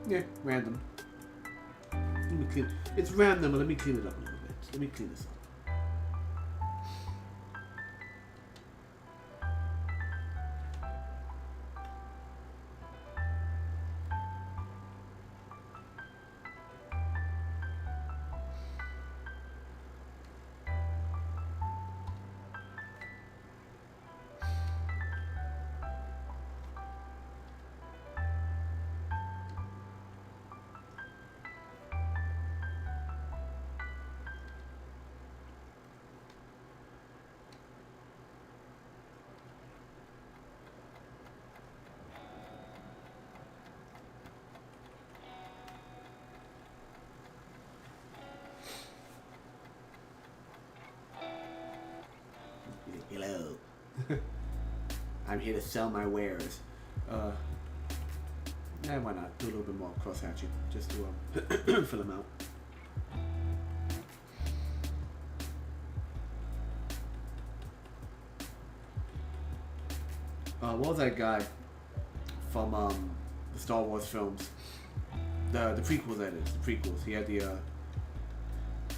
Yeah, random. Let me clean. It's random, but let me clean it up a little bit. Let me clean this up. Hello. I'm here to sell my wares. Why not? Do a little bit more cross-hatching. Just to fill them out. What was that guy from the Star Wars films? The prequels, that is. The prequels. He had the...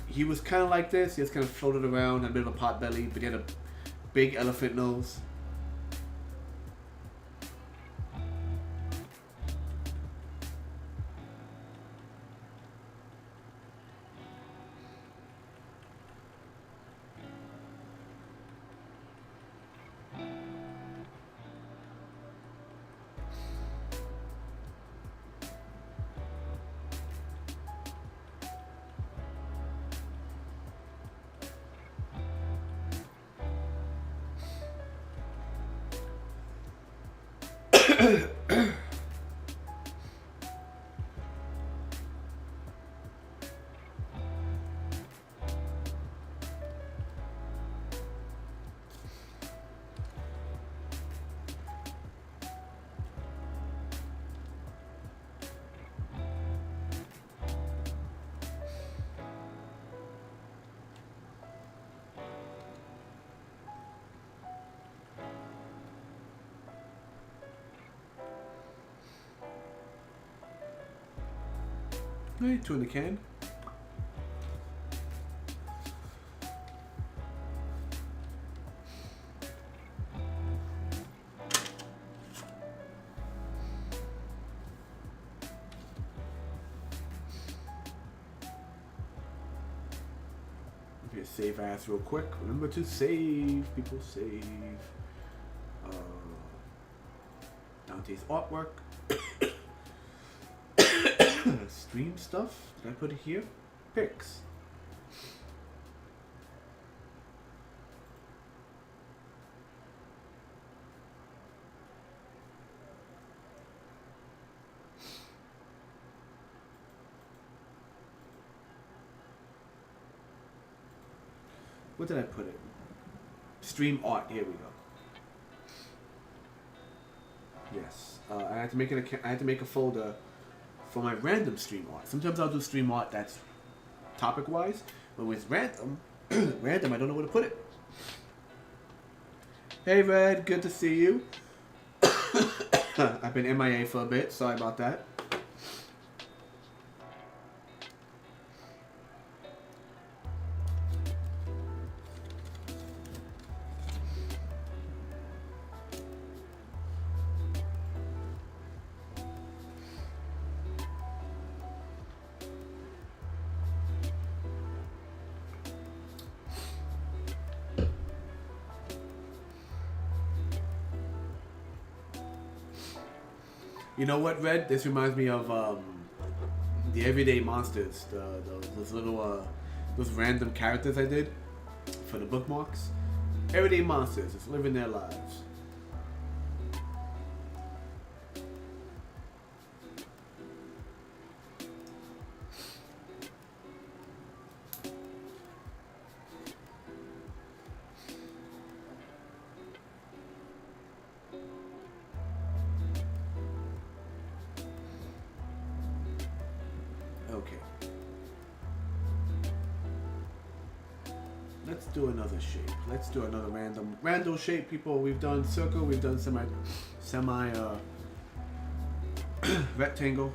he was kind of like this. He just kind of floated around, had a bit of a pot belly, but he had a big elephant nose. Hey, two in the can. Okay, save as real quick. Remember to save. People save. Dante's artwork. Stream stuff. Did I put it here? Pics. What did I put it? Stream art. Here we go. Yes. I had to make it. I had to make a folder for my random stream art. Sometimes I'll do stream art that's topic wise, but with random, I don't know where to put it. Hey Red, good to see you. I've been MIA for a bit. Sorry about that. You know what, Red? This reminds me of the Everyday Monsters, those little those random characters I did for the bookmarks. Everyday Monsters, just living their lives. Okay. Let's do another shape. Let's do another random shape, people. We've done circle, we've done semi rectangle.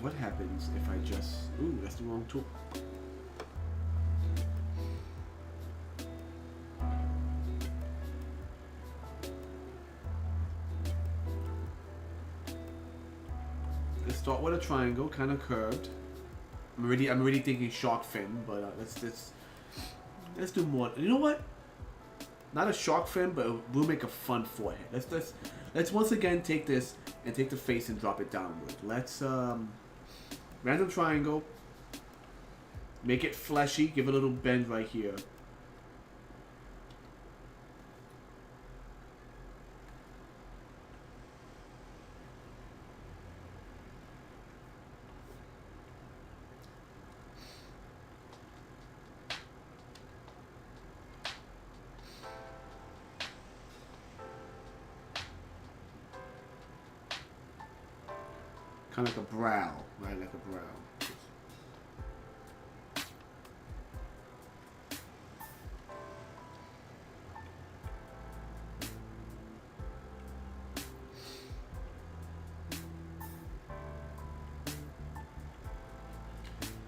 What happens if I just ooh, that's the wrong tool. Let's start with a triangle, kind of curved. I'm already thinking shark fin, but let's do more. You know what? Not a shark fin, but we'll make a fun forehead. Let's once again take this and take the face and drop it downward. Let's random triangle. Make it fleshy. Give it a little bend right here. Kind of like a brow, right? Like a brow.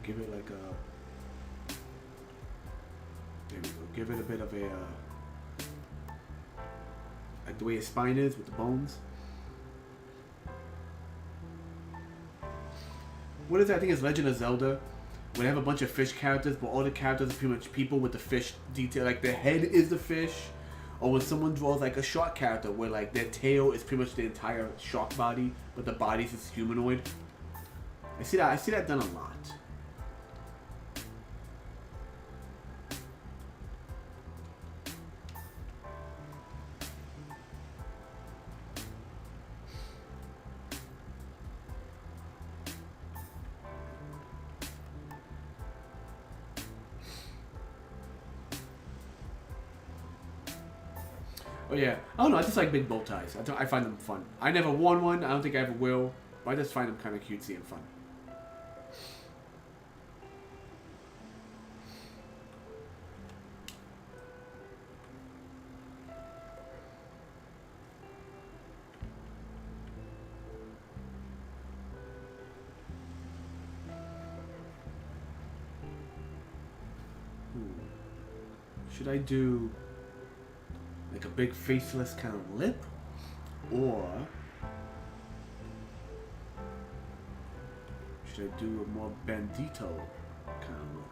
Give it like a. There we go. Give it a bit of a. Like the way his spine is with the bones. What is that? I think it's Legend of Zelda. Where they have a bunch of fish characters, but all the characters are pretty much people with the fish detail. Like the head is the fish. Or when someone draws like a shark character where like their tail is pretty much the entire shark body, but the body is humanoid. I see that done a lot. Oh yeah, I don't know. I just like big bow ties. I find them fun. I never worn one. I don't think I ever will. But I just find them kind of cutesy and fun. Should I do like a big faceless kind of lip, or should I do a more bandito kind of look?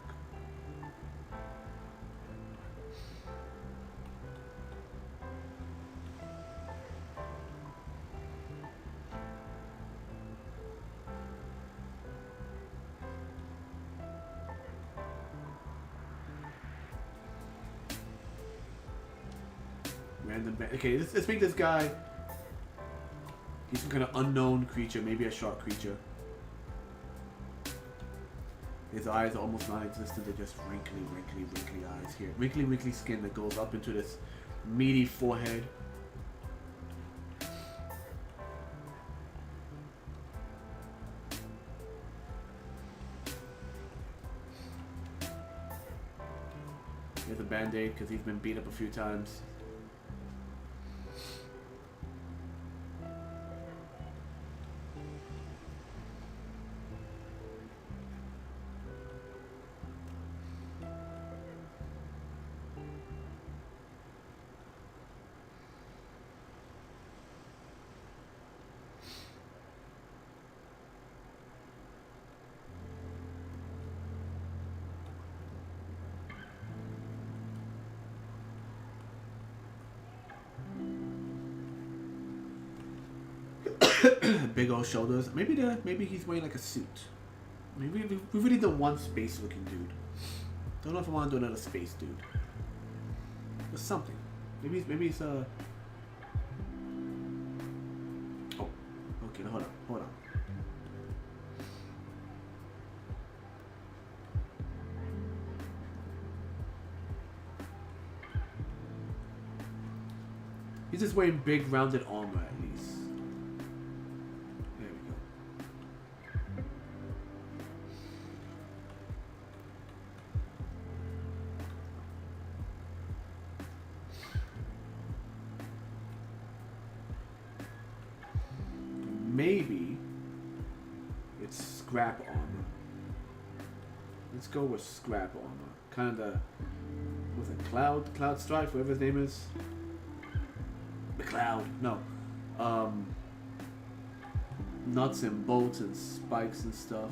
Okay, let's make this guy. He's some kind of unknown creature, maybe a shark creature. His eyes are almost non-existent. They're just wrinkly eyes here. Wrinkly skin that goes up into this meaty forehead. Here's a band-aid because he's been beat up a few times. Big old shoulders. Maybe he's wearing like a suit. Maybe we really don't want space looking dude. Don't know if I want to do another space dude. Or something. Maybe it's Oh. Okay, hold on. He's just wearing big rounded armor at least. There we go. Maybe it's scrap armor. Let's go with scrap armor. Kind of the what's it? Cloud Strike, whatever his name is. McLeod. No. Nuts and bolts and spikes and stuff.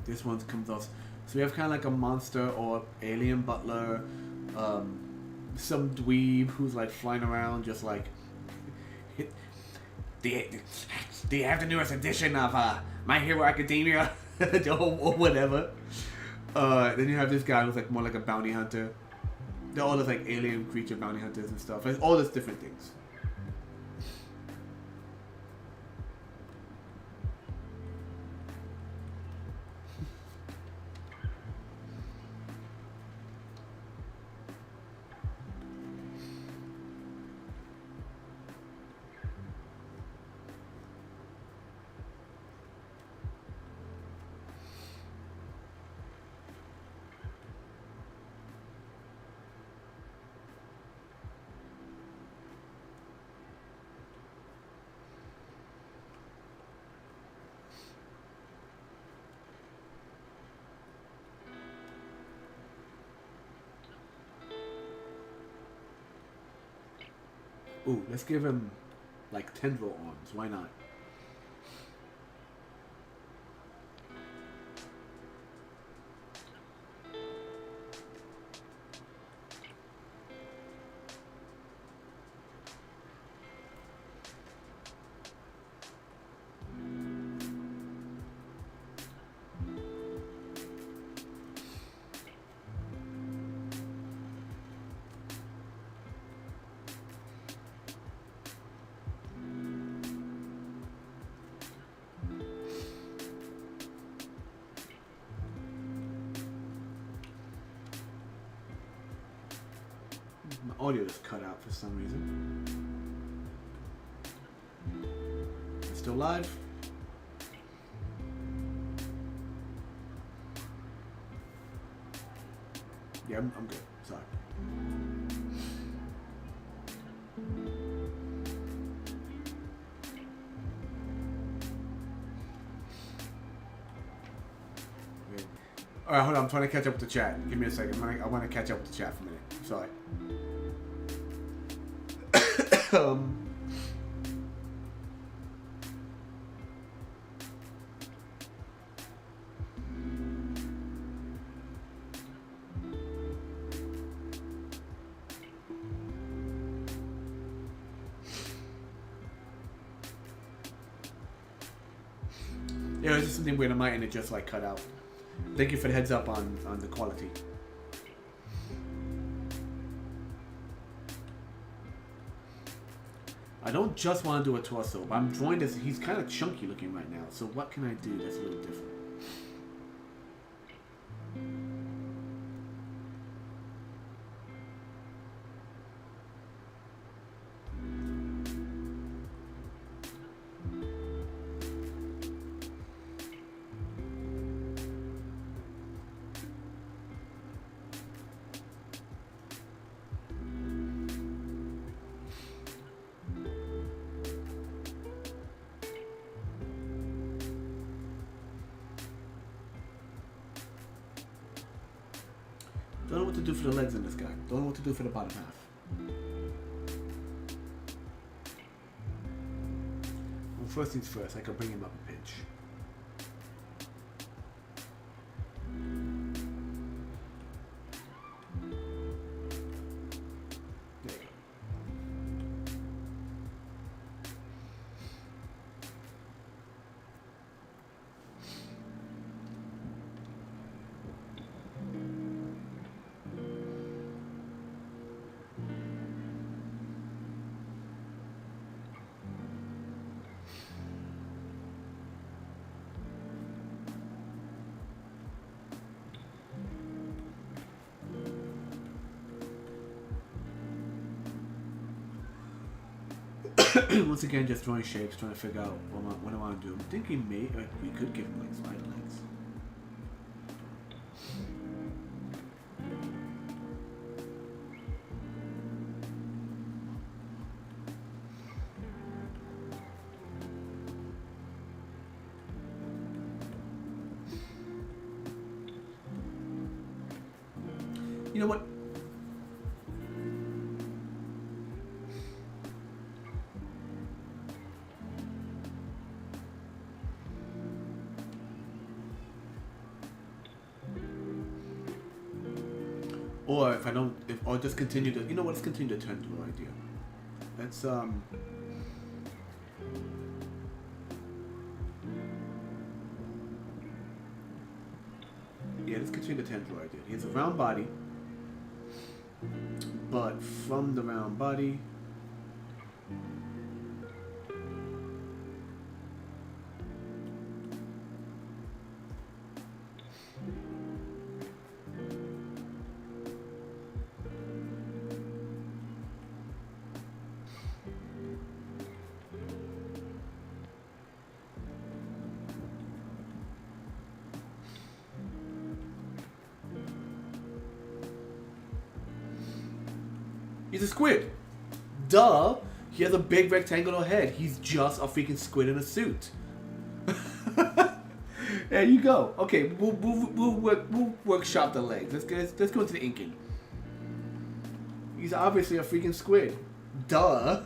This one comes off. So we have kind of like a monster or alien butler, some dweeb who's like flying around just like. Do you have the newest edition of My Hero Academia or whatever? Then you have this guy who's like more like a bounty hunter. They're all just like alien creature bounty hunters and stuff. It's all these different things. Ooh, let's give him like tendril arms. Why not? My audio is cut out for some reason. It's still live? Yeah, I'm good. Sorry. Alright, hold on. I'm trying to catch up with the chat. Give me a second. I want to catch up with the chat for a minute. Sorry. Yeah, there's just something weird on my end. It just like cut out. Thank you for the heads up on the quality. I don't just want to do a torso, but I'm drawing this. He's kind of chunky looking right now. So what can I do that's a little different? Don't know what to do for the legs in this guy. Don't know what to do for the bottom half. Well, first things first, I can bring him up a pinch. There you go. Once again, just drawing shapes, trying to figure out what I want to do. I'm thinking maybe we could give him like spider legs. You know what? Or if I don't, or just continue to, you know what? Let's continue to turn to an idea. Let's yeah, let's continue to turn to an idea. He has a round body, but from the round body, he's a squid. Duh. He has a big rectangular head. He's just a freaking squid in a suit. There you go. Okay, we'll workshop the legs. Let's go into the inking. He's obviously a freaking squid. Duh.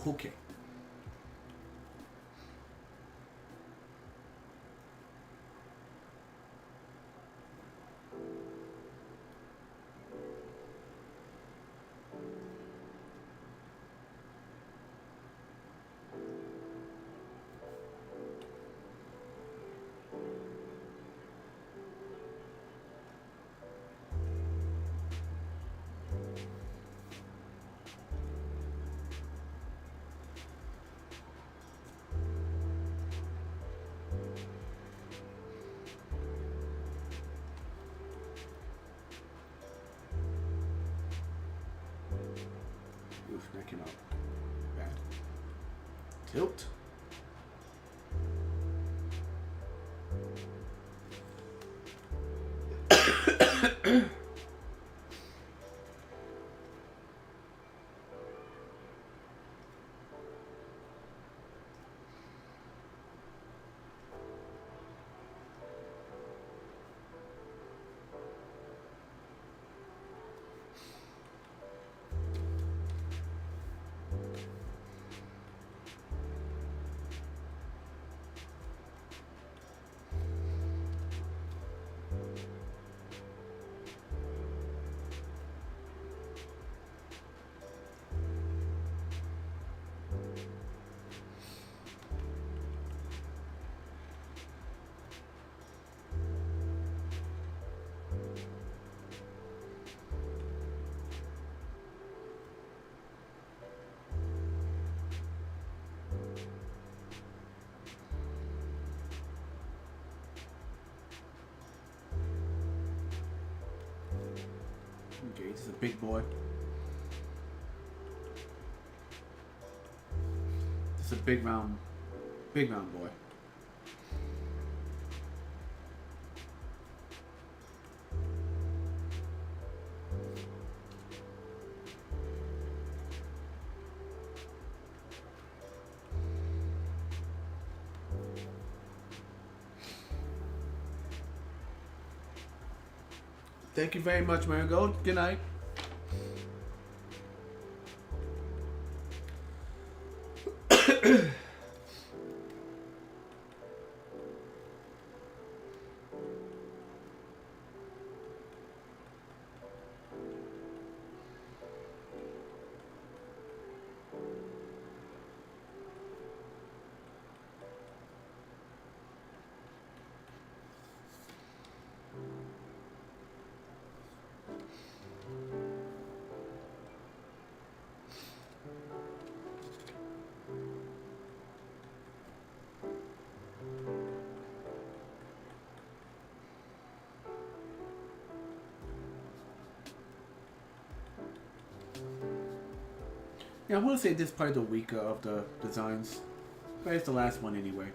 Okay. Oof, that came out bad. Tilt. Okay, this is a big boy. This is a big round boy. Thank you very much, Marigold. Good night. Yeah, I want to say this is probably the weaker of the designs. But it's the last one anyway.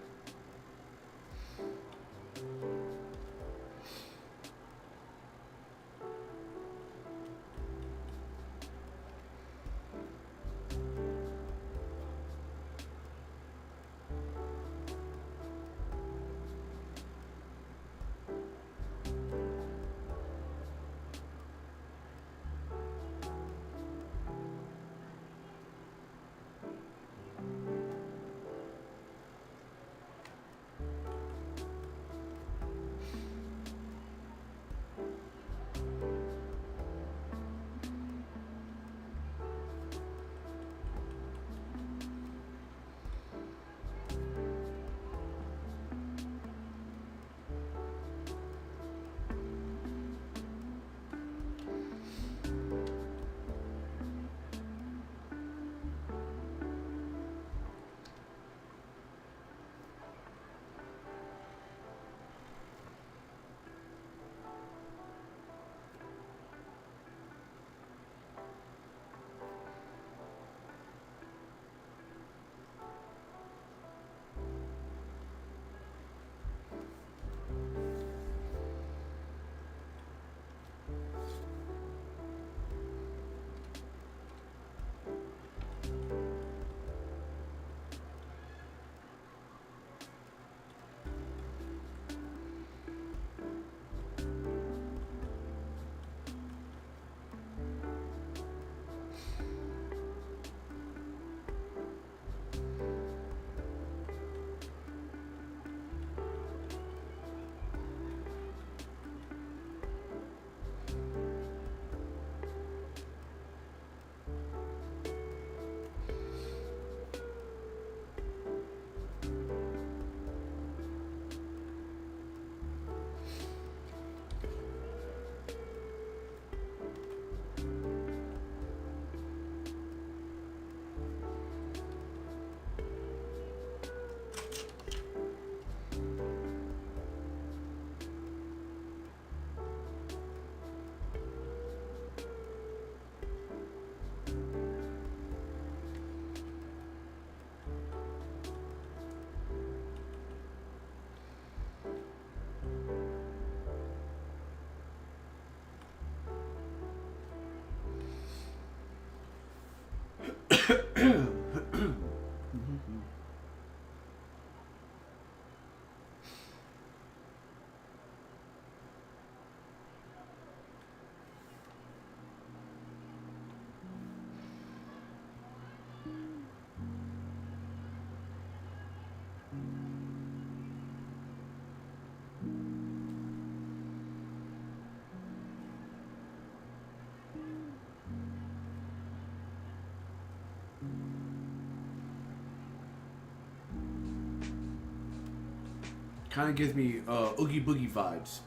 Kind of gives me Oogie Boogie vibes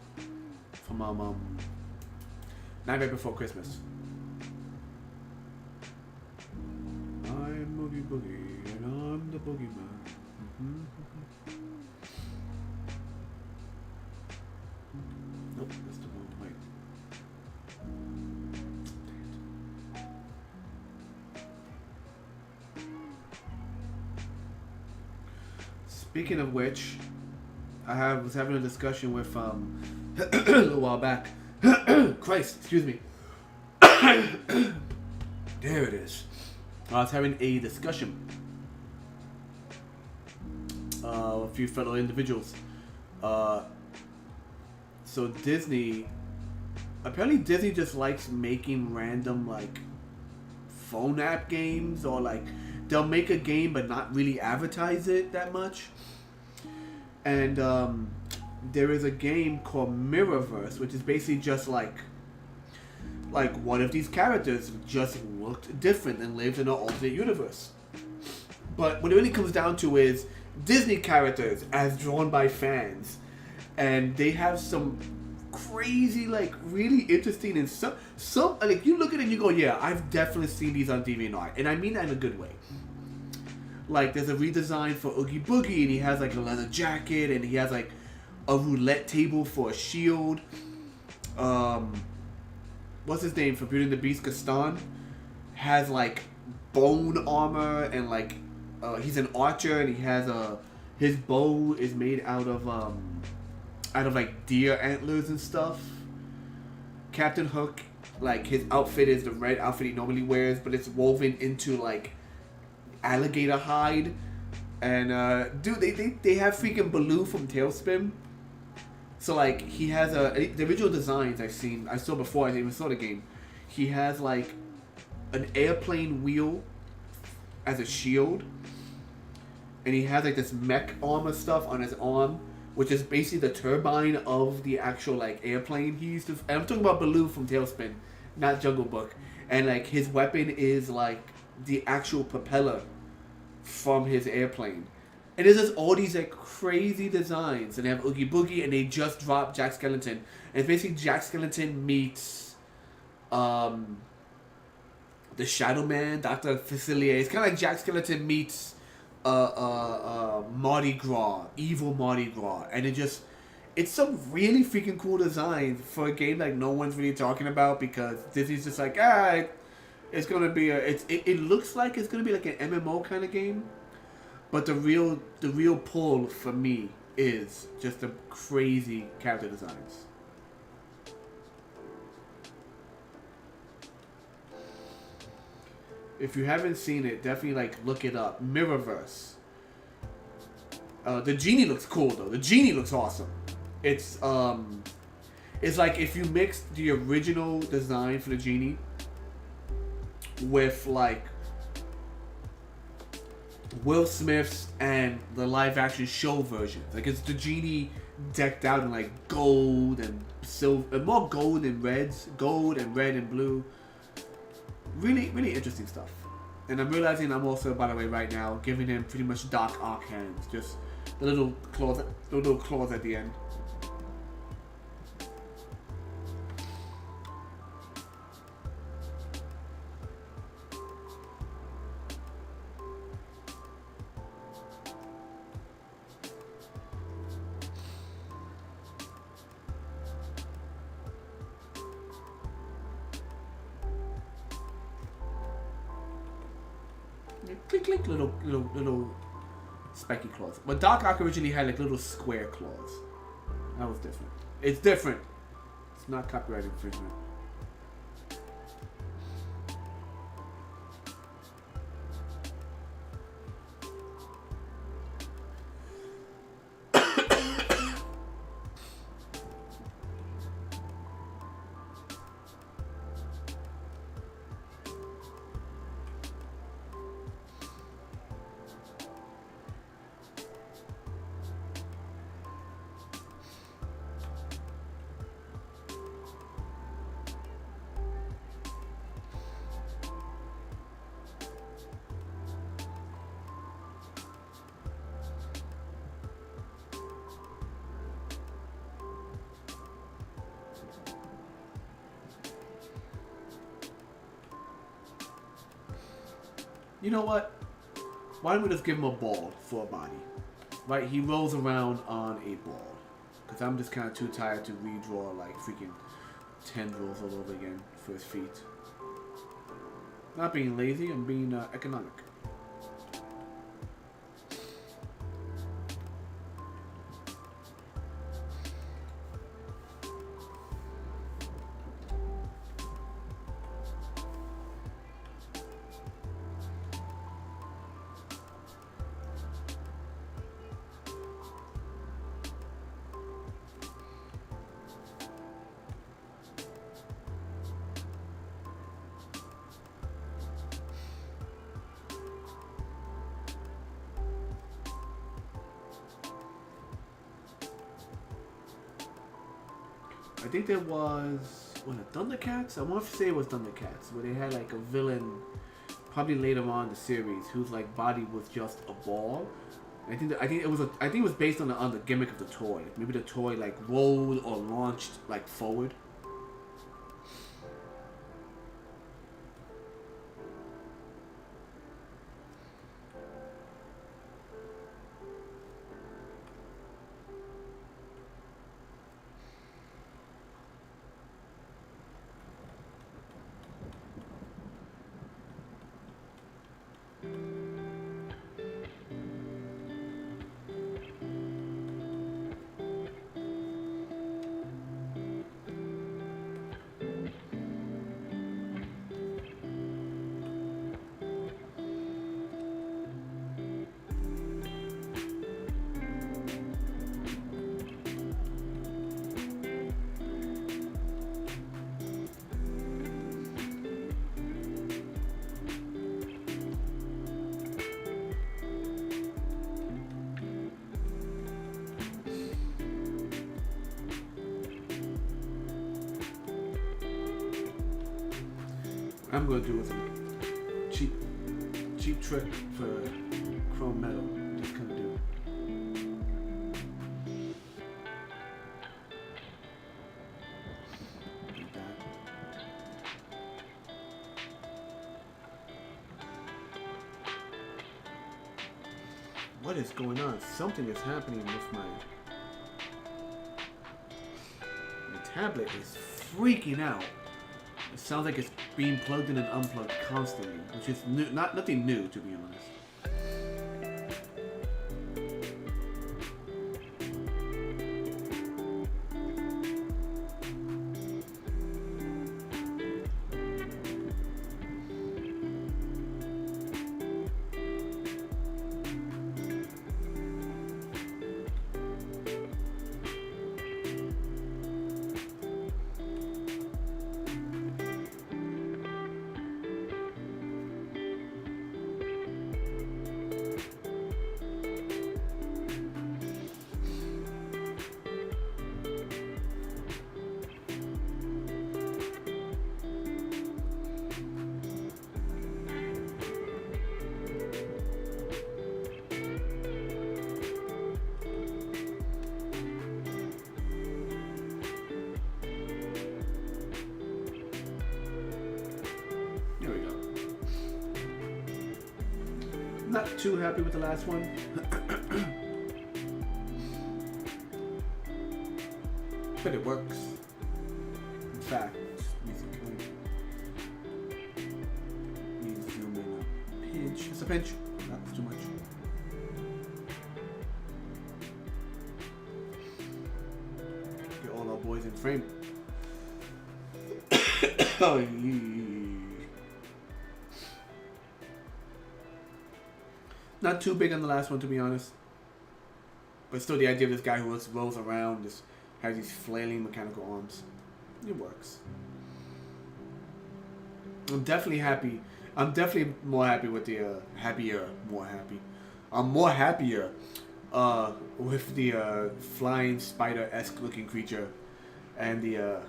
from Nightmare Before Christmas. I'm Oogie Boogie and I'm the boogeyman. Mm-hmm. Nope, that's the wrong way. Speaking of which, I was having a discussion with a little while back. Christ, excuse me. There it is. I was having a discussion with a few fellow individuals. So Disney, apparently Disney just likes making random like phone app games, or like they'll make a game but not really advertise it that much. And there is a game called Mirrorverse, which is basically just like one of these characters just looked different and lived in an alternate universe. But what it really comes down to is Disney characters as drawn by fans, and they have some crazy, like really interesting, and some like you look at it and you go, yeah, I've definitely seen these on DeviantArt, and I mean that in a good way. Like there's a redesign for Oogie Boogie, and he has like a leather jacket, and he has like a roulette table for a shield. What's his name from Beauty and the Beast? Gaston has like bone armor, and like he's an archer, and he has his bow is made out of like deer antlers and stuff. Captain Hook, like his outfit is the red outfit he normally wears, but it's woven into like alligator hide. And dude, they have freaking Baloo from Tailspin. So like he has the original designs I saw before I even saw the game. He has like an airplane wheel as a shield, and he has like this mech armor stuff on his arm, which is basically the turbine of the actual like airplane he used to. And I'm talking about Baloo from Tailspin, not Jungle Book. And like his weapon is like the actual propeller from his airplane. And there's just all these like crazy designs, and they have Oogie Boogie, and they just dropped Jack Skellington. And it's basically Jack Skellington meets the Shadow Man, Dr. Facilier. It's kind of like Jack Skellington meets Mardi Gras, evil Mardi Gras, and it's some really freaking cool designs for a game like no one's really talking about, because Disney's just like, it's gonna be it looks like it's gonna be like an MMO kind of game. But the real pull for me is just the crazy character designs. If you haven't seen it, definitely like look it up. Mirrorverse. The genie looks cool though. The genie looks awesome. It's like if you mixed the original design for the genie with like Will Smith's and the live action show version. Like it's the genie decked out in like gold and silver, more gold and reds, gold and red and blue. Really, really interesting stuff. And I'm realizing I'm also, by the way, right now giving him pretty much Doc Ock hands, just the little claws at the end. Click, click, little spiky claws. But Doc Ock originally had like little square claws. That was different. It's different. It's not copyright infringement. You know what? Why don't we just give him a ball for a body? Right? He rolls around on a ball. Because I'm just kind of too tired to redraw like freaking tendrils all over again for his feet. Not being lazy, I'm being economic. I think there was it Thundercats? I want to say it was Thundercats, where they had like a villain, probably later on in the series, whose like body was just a ball. I think it was based on the gimmick of the toy. Maybe the toy like rolled or launched like forward. I'm gonna do with a cheap trick for chrome metal. Just kind of do. Like that. What is going on? Something is happening with my tablet is freaking out. It sounds like it's being plugged in and unplugged constantly, which is nothing new, to be honest. Not too happy with the last one. But it works. In fact, let me zoom in a pinch. It's a pinch. Not too much. Get all our boys in frame. Oh, yeah. Not too big on the last one, to be honest. But still, the idea of this guy who just rolls around, just has these flailing mechanical arms. It works. I'm definitely happy. I'm definitely more happy with the I'm more happier with the flying spider-esque looking creature and the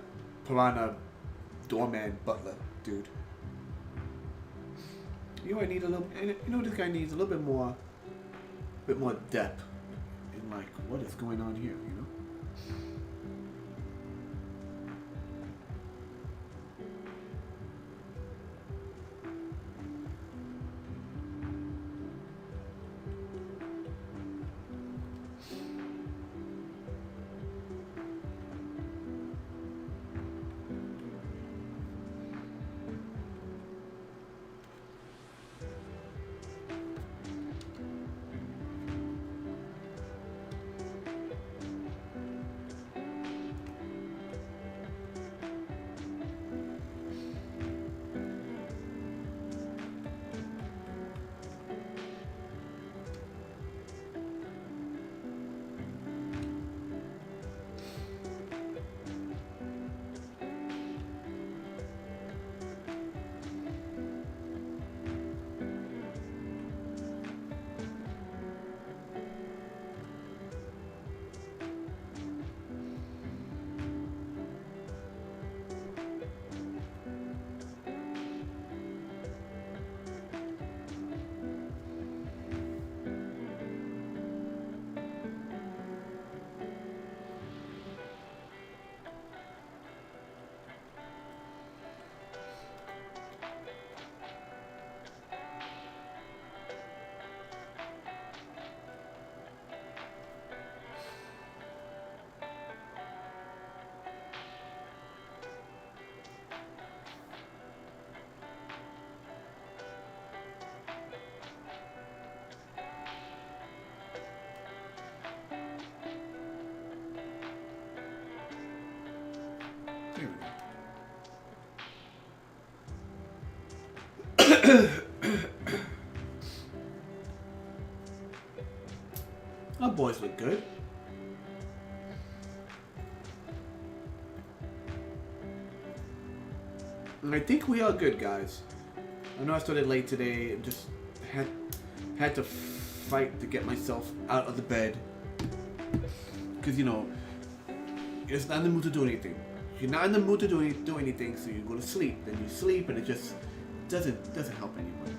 piranha doorman butler dude. You know, I need a little. You know, this guy needs a little bit more depth in like what is going on here. You know. Our boys look good. And I think we are good, guys. I know I started late today and just had to fight to get myself out of the bed. Because, you know, you're just not in the mood to do anything. You're not in the mood to do anything, so you go to sleep. Then you sleep, and it just doesn't help anyone.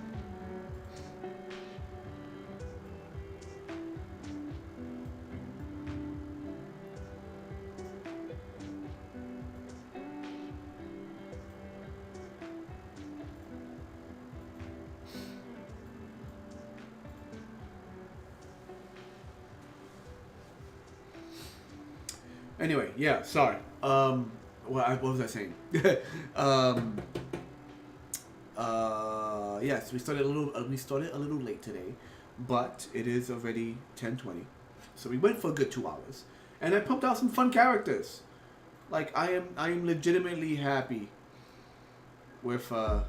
Anyway, yeah, sorry. What was I saying? Yes, we started a little late today, but it is already 10:20, so we went for a good 2 hours, and I pumped out some fun characters. Like I am legitimately happy with I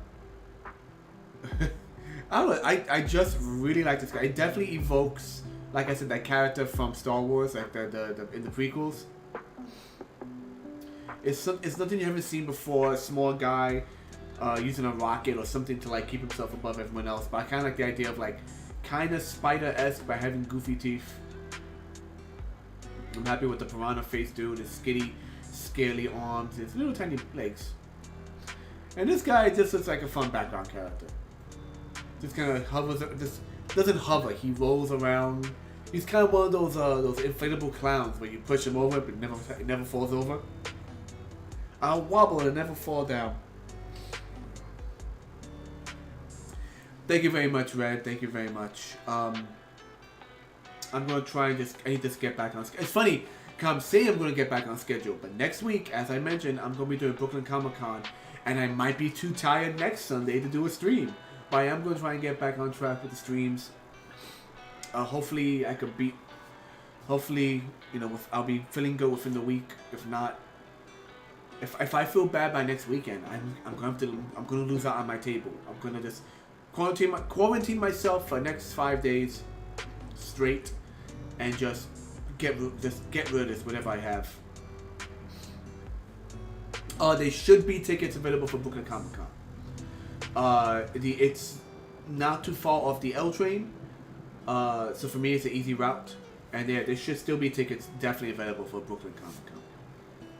don't know. I just really like this guy. It definitely evokes, like I said, that character from Star Wars, like the in the prequels. It's nothing you haven't seen before. A small guy using a rocket or something to like keep himself above everyone else. But I kind of like the idea of like kind of Spider-esque by having goofy teeth. I'm happy with the piranha face dude. His skinny, scaly arms, his little tiny legs. And this guy just looks like a fun background character. Just kind of hovers. Just doesn't hover. He rolls around. He's kind of one of those inflatable clowns where you push him over, but it never falls over. I'll wobble and never fall down. Thank you very much, Red. Thank you very much. I'm gonna try and I need to get back on schedule. It's funny, cause I'm saying I'm gonna get back on schedule, but next week, as I mentioned, I'm gonna be doing Brooklyn Comic Con, and I might be too tired next Sunday to do a stream. But I am gonna try and get back on track with the streams. Hopefully, I could beat. Hopefully, you know, I'll be feeling good within the week. If not, if I feel bad by next weekend, I'm gonna lose out on my table. I'm gonna just quarantine myself for the next 5 days straight, and just get rid of this whatever I have. There should be tickets available for Brooklyn Comic Con. It's not too far off the L train, so for me it's an easy route, and there should still be tickets definitely available for Brooklyn Comic Con.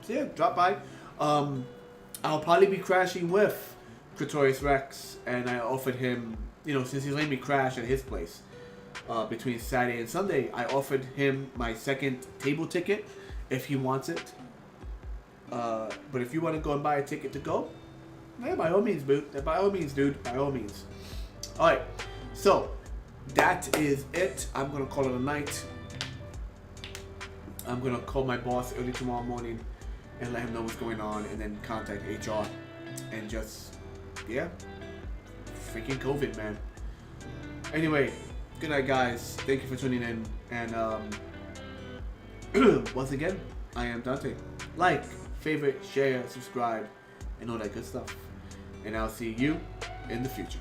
So yeah, drop by. I'll probably be crashing with Pretorius Rex, and I offered him, you know, since he's letting me crash at his place between Saturday and Sunday, I offered him my second table ticket if he wants it. But if you want to go and buy a ticket to go, yeah, by all means, dude. By all means. All right, so that is it. I'm gonna call it a night. I'm gonna call my boss early tomorrow morning and let him know what's going on, and then contact HR, and just, yeah, freaking COVID, man. Anyway, good night, guys. Thank you for tuning in, and once again, I am Dante. Like, favorite, share, subscribe, and all that good stuff. And I'll see you in the future.